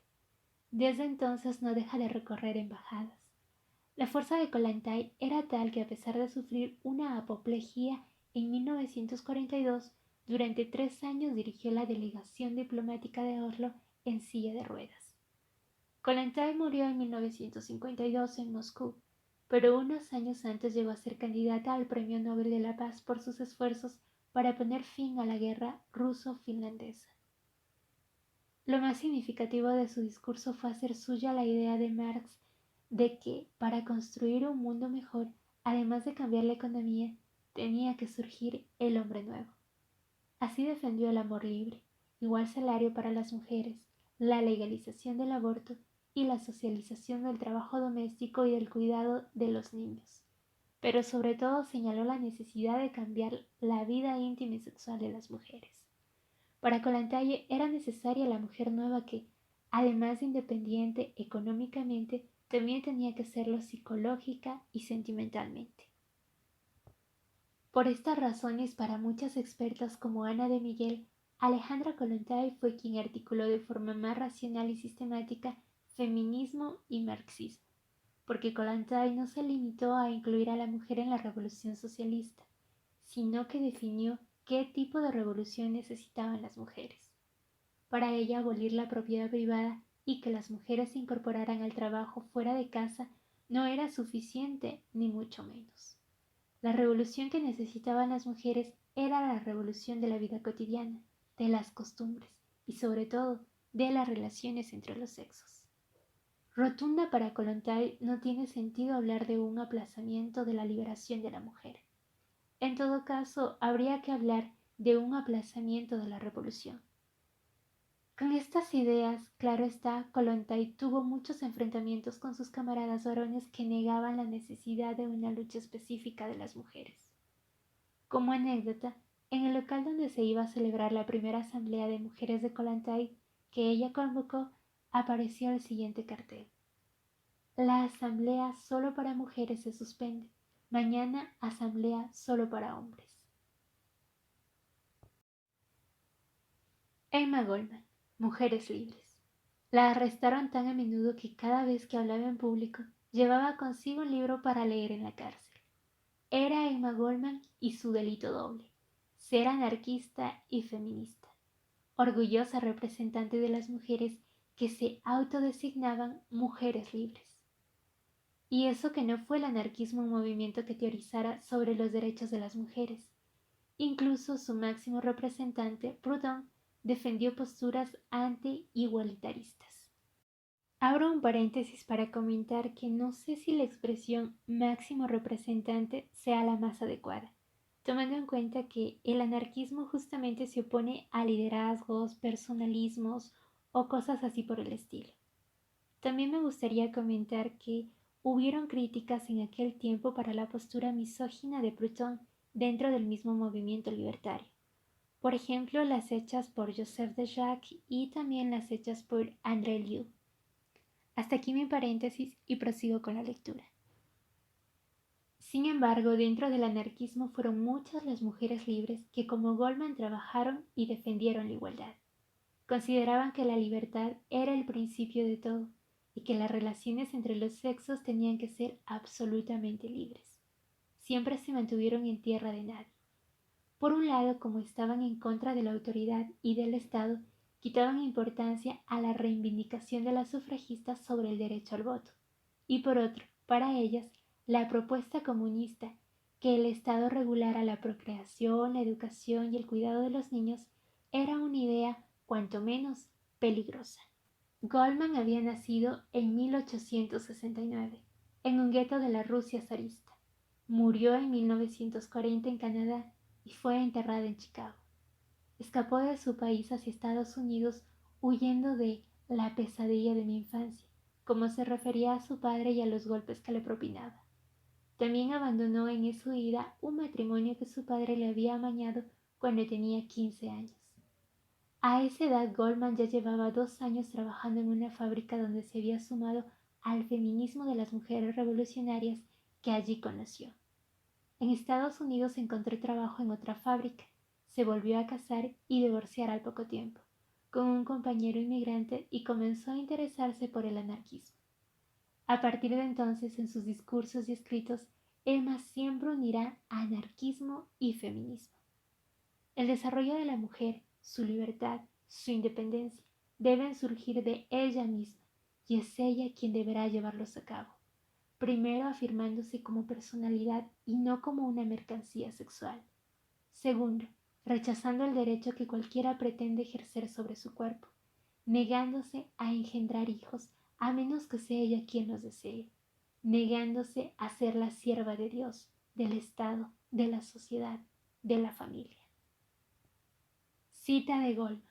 Desde entonces no deja de recorrer embajadas. La fuerza de Kollontai era tal que a pesar de sufrir una apoplejía en 1942, durante 3 años dirigió la delegación diplomática de Oslo en silla de ruedas. Kollontai murió en 1952 en Moscú, pero unos años antes llegó a ser candidata al Premio Nobel de la Paz por sus esfuerzos para poner fin a la guerra ruso-finlandesa. Lo más significativo de su discurso fue hacer suya la idea de Marx de que, para construir un mundo mejor, además de cambiar la economía, tenía que surgir el hombre nuevo. Así defendió el amor libre, igual salario para las mujeres, la legalización del aborto y la socialización del trabajo doméstico y del cuidado de los niños. Pero sobre todo señaló la necesidad de cambiar la vida íntima y sexual de las mujeres. Para Kollontai era necesaria la mujer nueva que, además de independiente económicamente, también tenía que serlo psicológica y sentimentalmente. Por estas razones, para muchas expertas como Ana de Miguel, Alejandra Kollontai fue quien articuló de forma más racional y sistemática feminismo y marxismo, porque Kollontai no se limitó a incluir a la mujer en la revolución socialista, sino que definió qué tipo de revolución necesitaban las mujeres. Para ella, abolir la propiedad privada y que las mujeres se incorporaran al trabajo fuera de casa no era suficiente, ni mucho menos. La revolución que necesitaban las mujeres era la revolución de la vida cotidiana, de las costumbres y sobre todo de las relaciones entre los sexos. Rotunda para Kollontai no tiene sentido hablar de un aplazamiento de la liberación de la mujer. En todo caso, habría que hablar de un aplazamiento de la revolución. Con estas ideas, claro está, Kollontai tuvo muchos enfrentamientos con sus camaradas varones que negaban la necesidad de una lucha específica de las mujeres. Como anécdota, en el local donde se iba a celebrar la primera asamblea de mujeres de Kollontai que ella convocó, apareció el siguiente cartel: la asamblea solo para mujeres se suspende. Mañana asamblea solo para hombres. Emma Goldman, Mujeres Libres. La arrestaron tan a menudo que cada vez que hablaba en público llevaba consigo un libro para leer en la cárcel. Era Emma Goldman y su delito doble: ser anarquista y feminista, orgullosa representante de las mujeres que se autodesignaban mujeres libres. Y eso que no fue el anarquismo un movimiento que teorizara sobre los derechos de las mujeres. Incluso su máximo representante, Proudhon, defendió posturas anti-igualitaristas. Abro un paréntesis para comentar que no sé si la expresión máximo representante sea la más adecuada, tomando en cuenta que el anarquismo justamente se opone a liderazgos, personalismos o cosas así por el estilo. También me gustaría comentar que hubieron críticas en aquel tiempo para la postura misógina de Proudhon dentro del mismo movimiento libertario. Por ejemplo, las hechas por Joseph de Jacques y también las hechas por André Liu. Hasta aquí mi paréntesis y prosigo con la lectura. Sin embargo, dentro del anarquismo fueron muchas las mujeres libres que como Goldman trabajaron y defendieron la igualdad. Consideraban que la libertad era el principio de todo y que las relaciones entre los sexos tenían que ser absolutamente libres. Siempre se mantuvieron en tierra de nadie. Por un lado, como estaban en contra de la autoridad y del Estado, quitaban importancia a la reivindicación de las sufragistas sobre el derecho al voto. Y por otro, para ellas, la propuesta comunista, que el Estado regulara la procreación, la educación y el cuidado de los niños, era una idea cuanto menos peligrosa. Goldman había nacido en 1869, en un gueto de la Rusia zarista. Murió en 1940 en Canadá y fue enterrada en Chicago. Escapó de su país hacia Estados Unidos huyendo de la pesadilla de mi infancia, como se refería a su padre y a los golpes que le propinaba. También abandonó en esa huida un matrimonio que su padre le había amañado cuando tenía 15 años. A esa edad Goldman ya llevaba 2 años trabajando en una fábrica donde se había sumado al feminismo de las mujeres revolucionarias que allí conoció. En Estados Unidos encontró trabajo en otra fábrica, se volvió a casar y divorciar al poco tiempo, con un compañero inmigrante y comenzó a interesarse por el anarquismo. A partir de entonces, en sus discursos y escritos, Emma siempre unirá anarquismo y feminismo. El desarrollo de la mujer, su libertad, su independencia, deben surgir de ella misma, y es ella quien deberá llevarlos a cabo, primero afirmándose como personalidad y no como una mercancía sexual. Segundo, rechazando el derecho que cualquiera pretende ejercer sobre su cuerpo, negándose a engendrar hijos a menos que sea ella quien los desee, negándose a ser la sierva de Dios, del Estado, de la sociedad, de la familia. Cita de Goldman.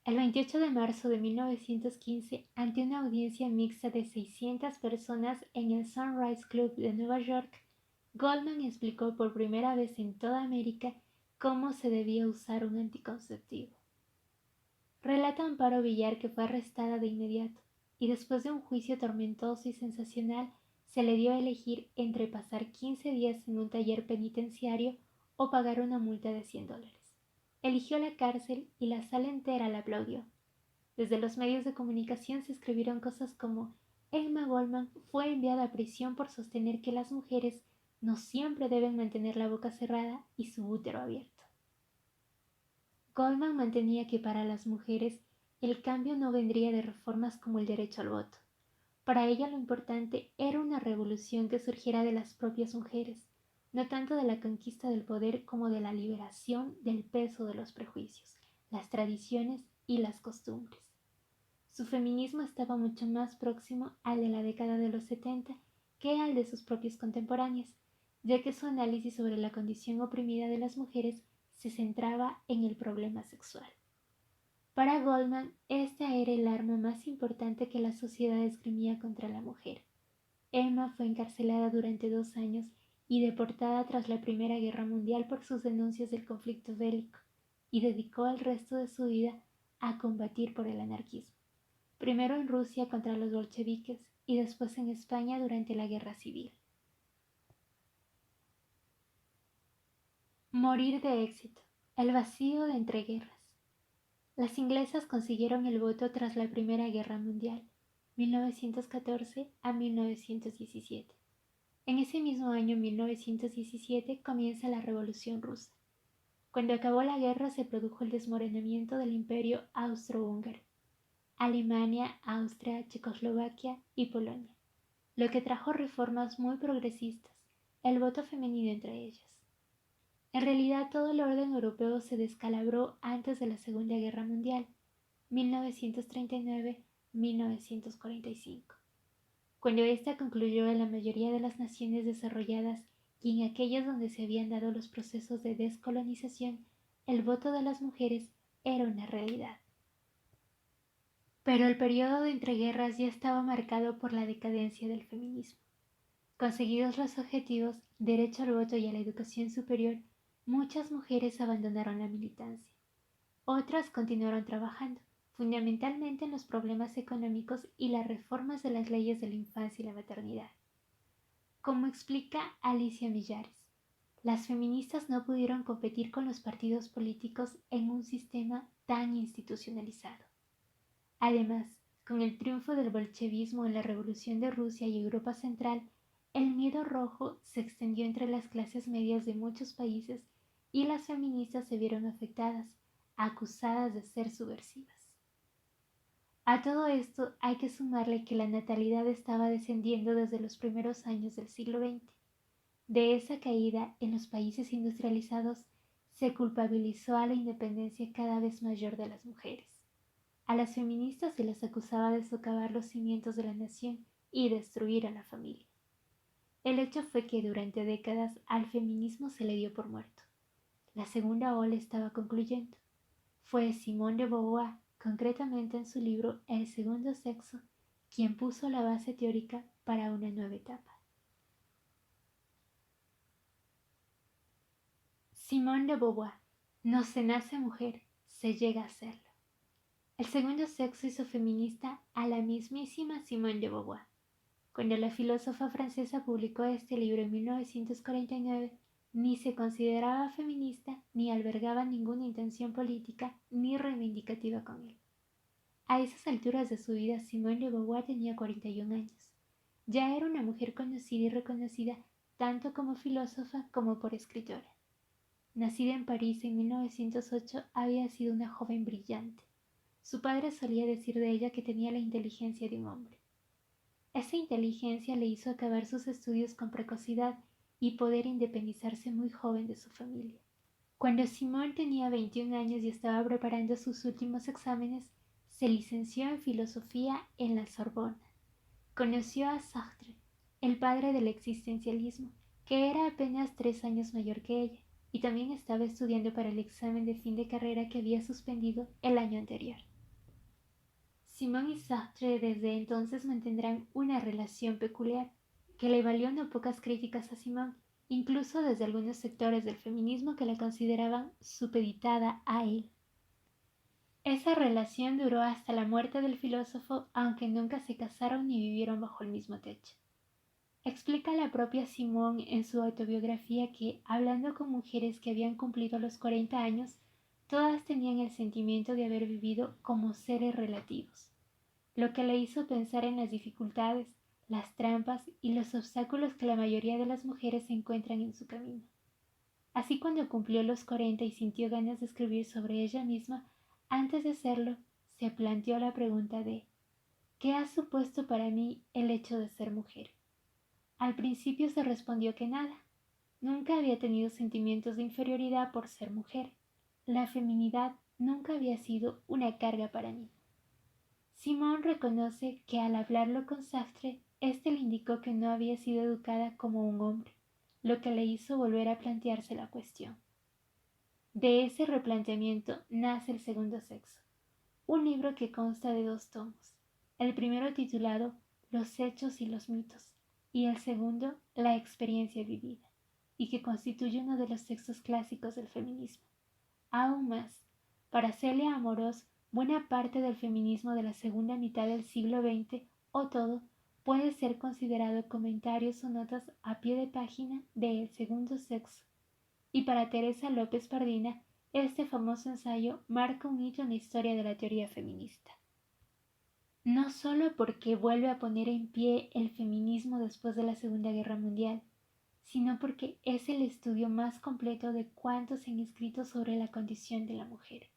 El 28 de marzo de 1915, ante una audiencia mixta de 600 personas en el Sunrise Club de Nueva York, Goldman explicó por primera vez en toda América cómo se debía usar un anticonceptivo. Relata Amparo Villar que fue arrestada de inmediato y después de un juicio tormentoso y sensacional se le dio a elegir entre pasar 15 días en un taller penitenciario o pagar una multa de $100. Eligió la cárcel y la sala entera la aplaudió. Desde los medios de comunicación se escribieron cosas como Emma Goldman fue enviada a prisión por sostener que las mujeres no siempre deben mantener la boca cerrada y su útero abierto. Goldman mantenía que para las mujeres el cambio no vendría de reformas como el derecho al voto. Para ella lo importante era una revolución que surgiera de las propias mujeres, no tanto de la conquista del poder como de la liberación del peso de los prejuicios, las tradiciones y las costumbres. Su feminismo estaba mucho más próximo al de la década de los 70 que al de sus propios contemporáneos, ya que su análisis sobre la condición oprimida de las mujeres se centraba en el problema sexual. Para Goldman, esta era el arma más importante que la sociedad esgrimía contra la mujer. Emma fue encarcelada durante 2 años y deportada tras la Primera Guerra Mundial por sus denuncias del conflicto bélico, y dedicó el resto de su vida a combatir por el anarquismo, primero en Rusia contra los bolcheviques y después en España durante la Guerra Civil. Morir de éxito. El vacío de entreguerras. Las inglesas consiguieron el voto tras la Primera Guerra Mundial, 1914 a 1917. En ese mismo año 1917 comienza la Revolución Rusa. Cuando acabó la guerra se produjo el desmoronamiento del Imperio Austrohúngaro, Alemania, Austria, Checoslovaquia y Polonia, lo que trajo reformas muy progresistas, el voto femenino entre ellas. En realidad todo el orden europeo se descalabró antes de la Segunda Guerra Mundial, 1939, 1945, cuando ésta concluyó en la mayoría de las naciones desarrolladas y en aquellas donde se habían dado los procesos de descolonización, el voto de las mujeres era una realidad. Pero el periodo de entreguerras ya estaba marcado por la decadencia del feminismo. Conseguidos los objetivos, derecho al voto y a la educación superior, muchas mujeres abandonaron la militancia. Otras continuaron trabajando, fundamentalmente en los problemas económicos y las reformas de las leyes de la infancia y la maternidad. Como explica Alicia Millares, las feministas no pudieron competir con los partidos políticos en un sistema tan institucionalizado. Además, con el triunfo del bolchevismo en la Revolución de Rusia y Europa Central, el miedo rojo se extendió entre las clases medias de muchos países y las feministas se vieron afectadas, acusadas de ser subversivas. A todo esto hay que sumarle que la natalidad estaba descendiendo desde los primeros años del siglo XX. De esa caída en los países industrializados se culpabilizó a la independencia cada vez mayor de las mujeres. A las feministas se las acusaba de socavar los cimientos de la nación y destruir a la familia. El hecho fue que durante décadas al feminismo se le dio por muerto. La segunda ola estaba concluyendo. Fue Simone de Beauvoir, concretamente en su libro El segundo sexo, quien puso la base teórica para una nueva etapa. Simone de Beauvoir: no se nace mujer, se llega a serlo. El segundo sexo hizo feminista a la mismísima Simone de Beauvoir. Cuando la filósofa francesa publicó este libro en 1949, ni se consideraba feminista ni albergaba ninguna intención política ni reivindicativa con él. A esas alturas de su vida, Simone de Beauvoir tenía 41 años. Ya era una mujer conocida y reconocida tanto como filósofa como por escritora. Nacida en París en 1908, había sido una joven brillante. Su padre solía decir de ella que tenía la inteligencia de un hombre. Esa inteligencia le hizo acabar sus estudios con precocidad y poder independizarse muy joven de su familia. Cuando Simone tenía 21 años y estaba preparando sus últimos exámenes, se licenció en filosofía en la Sorbona. Conoció a Sartre, el padre del existencialismo, que era apenas 3 años mayor que ella, y también estaba estudiando para el examen de fin de carrera que había suspendido el año anterior. Simone y Sartre desde entonces mantendrán una relación peculiar, que le valió no pocas críticas a Simone, incluso desde algunos sectores del feminismo que la consideraban supeditada a él. Esa relación duró hasta la muerte del filósofo, aunque nunca se casaron ni vivieron bajo el mismo techo. Explica la propia Simone en su autobiografía que, hablando con mujeres que habían cumplido los 40 años, todas tenían el sentimiento de haber vivido como seres relativos, lo que le hizo pensar en las dificultades, las trampas y los obstáculos que la mayoría de las mujeres encuentran en su camino. Así, cuando cumplió los 40 y sintió ganas de escribir sobre ella misma, antes de hacerlo, se planteó la pregunta de ¿qué ha supuesto para mí el hecho de ser mujer? Al principio se respondió que nada. Nunca había tenido sentimientos de inferioridad por ser mujer. La feminidad nunca había sido una carga para mí. Simone reconoce que al hablarlo con Sartre, éste le indicó que no había sido educada como un hombre, lo que le hizo volver a plantearse la cuestión. De ese replanteamiento nace El segundo sexo, un libro que consta de 2 tomos, el primero titulado Los hechos y los mitos, y el segundo La experiencia vivida, y que constituye uno de los textos clásicos del feminismo. Aún más, para Celia Amorós, buena parte del feminismo de la segunda mitad del siglo XX, o todo, puede ser considerado comentarios o notas a pie de página de El segundo sexo. Y para Teresa López Pardina, este famoso ensayo marca un hito en la historia de la teoría feminista. No solo porque vuelve a poner en pie el feminismo después de la Segunda Guerra Mundial, sino porque es el estudio más completo de cuantos se han escrito sobre la condición de la mujer.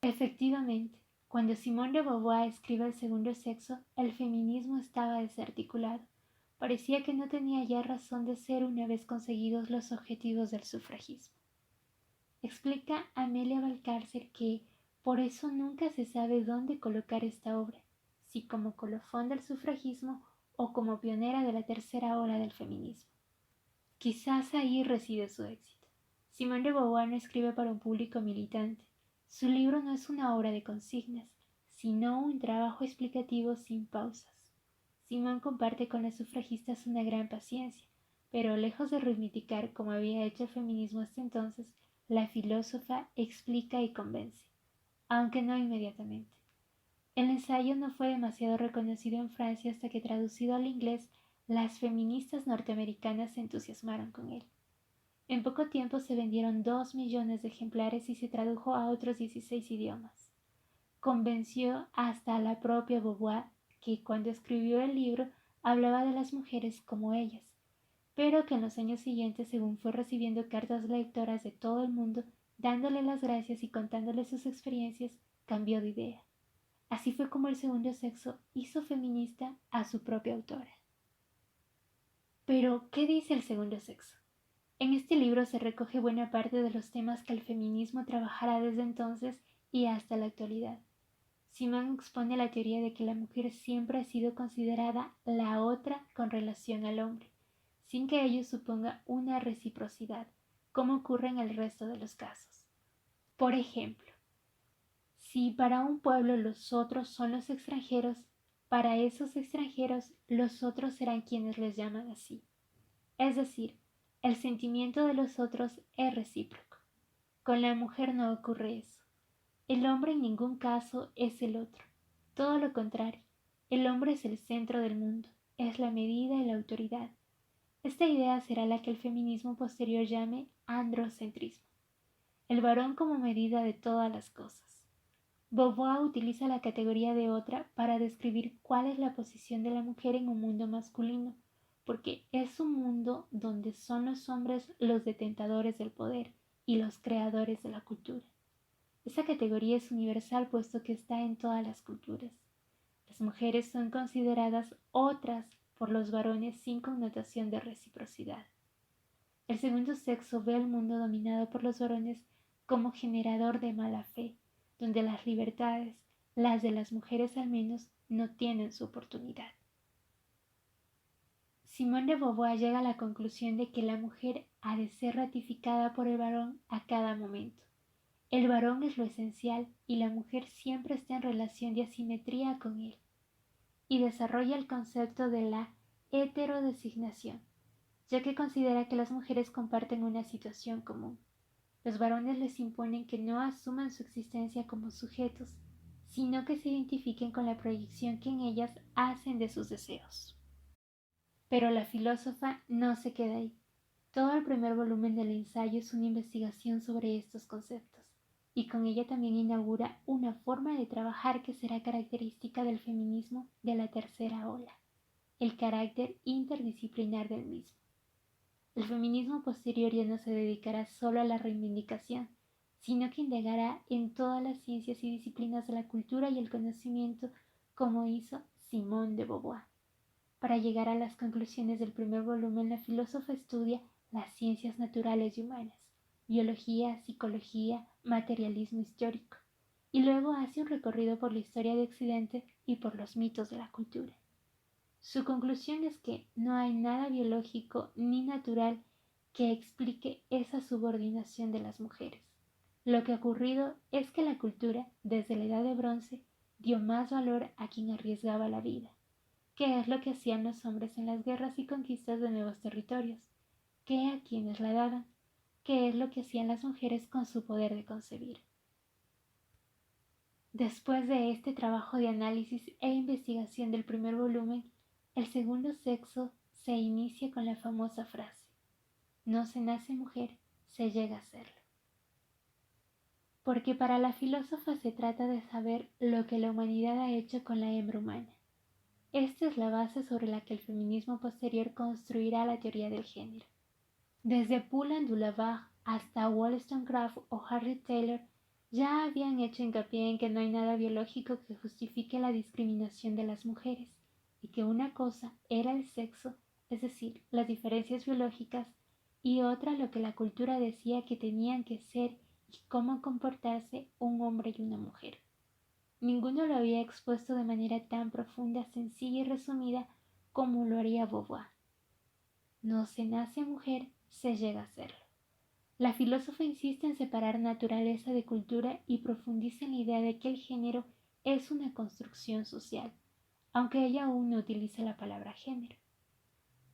Efectivamente, cuando Simone de Beauvoir escribe El segundo sexo, el feminismo estaba desarticulado. Parecía que no tenía ya razón de ser una vez conseguidos los objetivos del sufragismo. Explica Amelia Valcárcel que por eso nunca se sabe dónde colocar esta obra, si como colofón del sufragismo o como pionera de la tercera ola del feminismo. Quizás ahí reside su éxito. Simone de Beauvoir no escribe para un público militante. Su libro no es una obra de consignas, sino un trabajo explicativo sin pausas. Simone comparte con las sufragistas una gran paciencia, pero lejos de reivindicar como había hecho el feminismo hasta entonces, la filósofa explica y convence, aunque no inmediatamente. El ensayo no fue demasiado reconocido en Francia hasta que, traducido al inglés, las feministas norteamericanas se entusiasmaron con él. En poco tiempo se vendieron 2 millones de ejemplares y se tradujo a otros 16 idiomas. Convenció hasta a la propia Beauvoir, que cuando escribió el libro hablaba de las mujeres como ellas, pero que en los años siguientes, según fue recibiendo cartas lectoras de todo el mundo, dándole las gracias y contándole sus experiencias, cambió de idea. Así fue como el segundo sexo hizo feminista a su propia autora. Pero, ¿qué dice el segundo sexo? En este libro se recoge buena parte de los temas que el feminismo trabajará desde entonces y hasta la actualidad. Simone expone la teoría de que la mujer siempre ha sido considerada la otra con relación al hombre, sin que ello suponga una reciprocidad, como ocurre en el resto de los casos. Por ejemplo, si para un pueblo los otros son los extranjeros, para esos extranjeros los otros serán quienes les llaman así. Es decir, el sentimiento de los otros es recíproco. Con la mujer no ocurre eso. El hombre en ningún caso es el otro. Todo lo contrario, el hombre es el centro del mundo, es la medida y la autoridad. Esta idea será la que el feminismo posterior llame androcentrismo, el varón como medida de todas las cosas. Beauvoir utiliza la categoría de otra para describir cuál es la posición de la mujer en un mundo masculino, porque es un mundo donde son los hombres los detentadores del poder y los creadores de la cultura. Esa categoría es universal puesto que está en todas las culturas. Las mujeres son consideradas otras por los varones sin connotación de reciprocidad. El segundo sexo ve al mundo dominado por los varones como generador de mala fe, donde las libertades, las de las mujeres al menos, no tienen su oportunidad. Simone de Beauvoir llega a la conclusión de que la mujer ha de ser ratificada por el varón a cada momento. El varón es lo esencial y la mujer siempre está en relación de asimetría con él, y desarrolla el concepto de la heterodesignación, ya que considera que las mujeres comparten una situación común. Los varones les imponen que no asuman su existencia como sujetos, sino que se identifiquen con la proyección que en ellas hacen de sus deseos. Pero la filósofa no se queda ahí. Todo el primer volumen del ensayo es una investigación sobre estos conceptos, y con ella también inaugura una forma de trabajar que será característica del feminismo de la tercera ola, el carácter interdisciplinar del mismo. El feminismo posterior ya no se dedicará solo a la reivindicación, sino que indagará en todas las ciencias y disciplinas de la cultura y el conocimiento, como hizo Simone de Beauvoir. Para llegar a las conclusiones del primer volumen, la filósofa estudia las ciencias naturales y humanas, biología, psicología, materialismo histórico, y luego hace un recorrido por la historia de Occidente y por los mitos de la cultura. Su conclusión es que no hay nada biológico ni natural que explique esa subordinación de las mujeres. Lo que ha ocurrido es que la cultura, desde la Edad de Bronce, dio más valor a quien arriesgaba la vida. ¿Qué es lo que hacían los hombres en las guerras y conquistas de nuevos territorios? ¿Qué a quienes la daban? ¿Qué es lo que hacían las mujeres con su poder de concebir? Después de este trabajo de análisis e investigación del primer volumen, el segundo sexo se inicia con la famosa frase: no se nace mujer, se llega a serlo. Porque para la filósofa se trata de saber lo que la humanidad ha hecho con la hembra humana. Esta es la base sobre la que el feminismo posterior construirá la teoría del género. Desde Poulain du Lavage hasta Wollstonecraft o Harriet Taylor ya habían hecho hincapié en que no hay nada biológico que justifique la discriminación de las mujeres, y que una cosa era el sexo, es decir, las diferencias biológicas, y otra lo que la cultura decía que tenían que ser y cómo comportarse un hombre y una mujer. Ninguno lo había expuesto de manera tan profunda, sencilla y resumida como lo haría Beauvoir. No se nace mujer, se llega a serlo. La filósofa insiste en separar naturaleza de cultura y profundiza en la idea de que el género es una construcción social, aunque ella aún no utiliza la palabra género.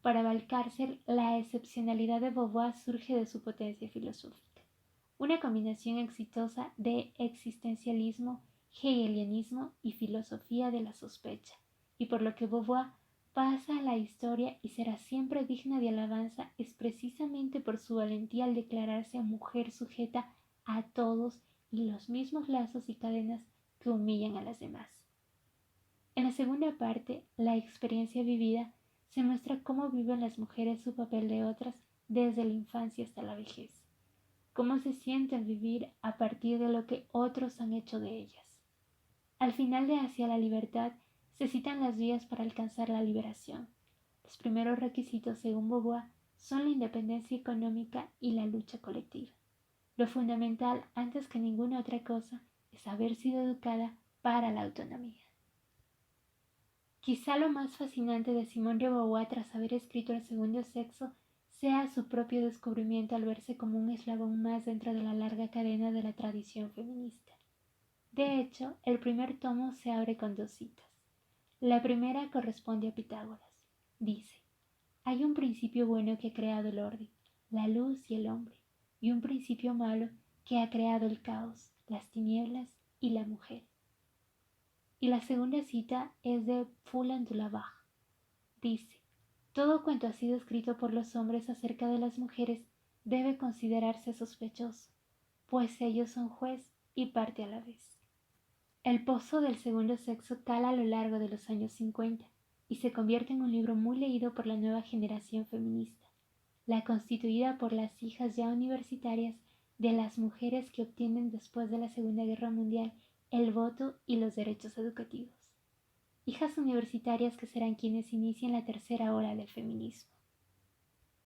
Para Valcárcel, la excepcionalidad de Beauvoir surge de su potencia filosófica, una combinación exitosa de existencialismo, hegelianismo y filosofía de la sospecha, y por lo que Beauvoir pasa a la historia y será siempre digna de alabanza es precisamente por su valentía al declararse mujer sujeta a todos y los mismos lazos y cadenas que humillan a las demás. En la segunda parte, la experiencia vivida, se muestra cómo viven las mujeres su papel de otras desde la infancia hasta la vejez, cómo se sienten vivir a partir de lo que otros han hecho de ellas. Al final de Hacia la libertad se citan las vías para alcanzar la liberación. Los primeros requisitos, según Beauvoir, son la independencia económica y la lucha colectiva. Lo fundamental, antes que ninguna otra cosa, es haber sido educada para la autonomía. Quizá lo más fascinante de Simone de Beauvoir tras haber escrito El segundo sexo sea su propio descubrimiento al verse como un eslabón más dentro de la larga cadena de la tradición feminista. De hecho, el primer tomo se abre con dos citas. La primera corresponde a Pitágoras. Dice: hay un principio bueno que ha creado el orden, la luz y el hombre, y un principio malo que ha creado el caos, las tinieblas y la mujer. Y la segunda cita es de Foulon de Lavage. Dice: todo cuanto ha sido escrito por los hombres acerca de las mujeres debe considerarse sospechoso, pues ellos son juez y parte a la vez. El pozo del segundo sexo cala a lo largo de los años 50 y se convierte en un libro muy leído por la nueva generación feminista, la constituida por las hijas ya universitarias de las mujeres que obtienen después de la Segunda Guerra Mundial el voto y los derechos educativos. Hijas universitarias que serán quienes inician la tercera ola del feminismo.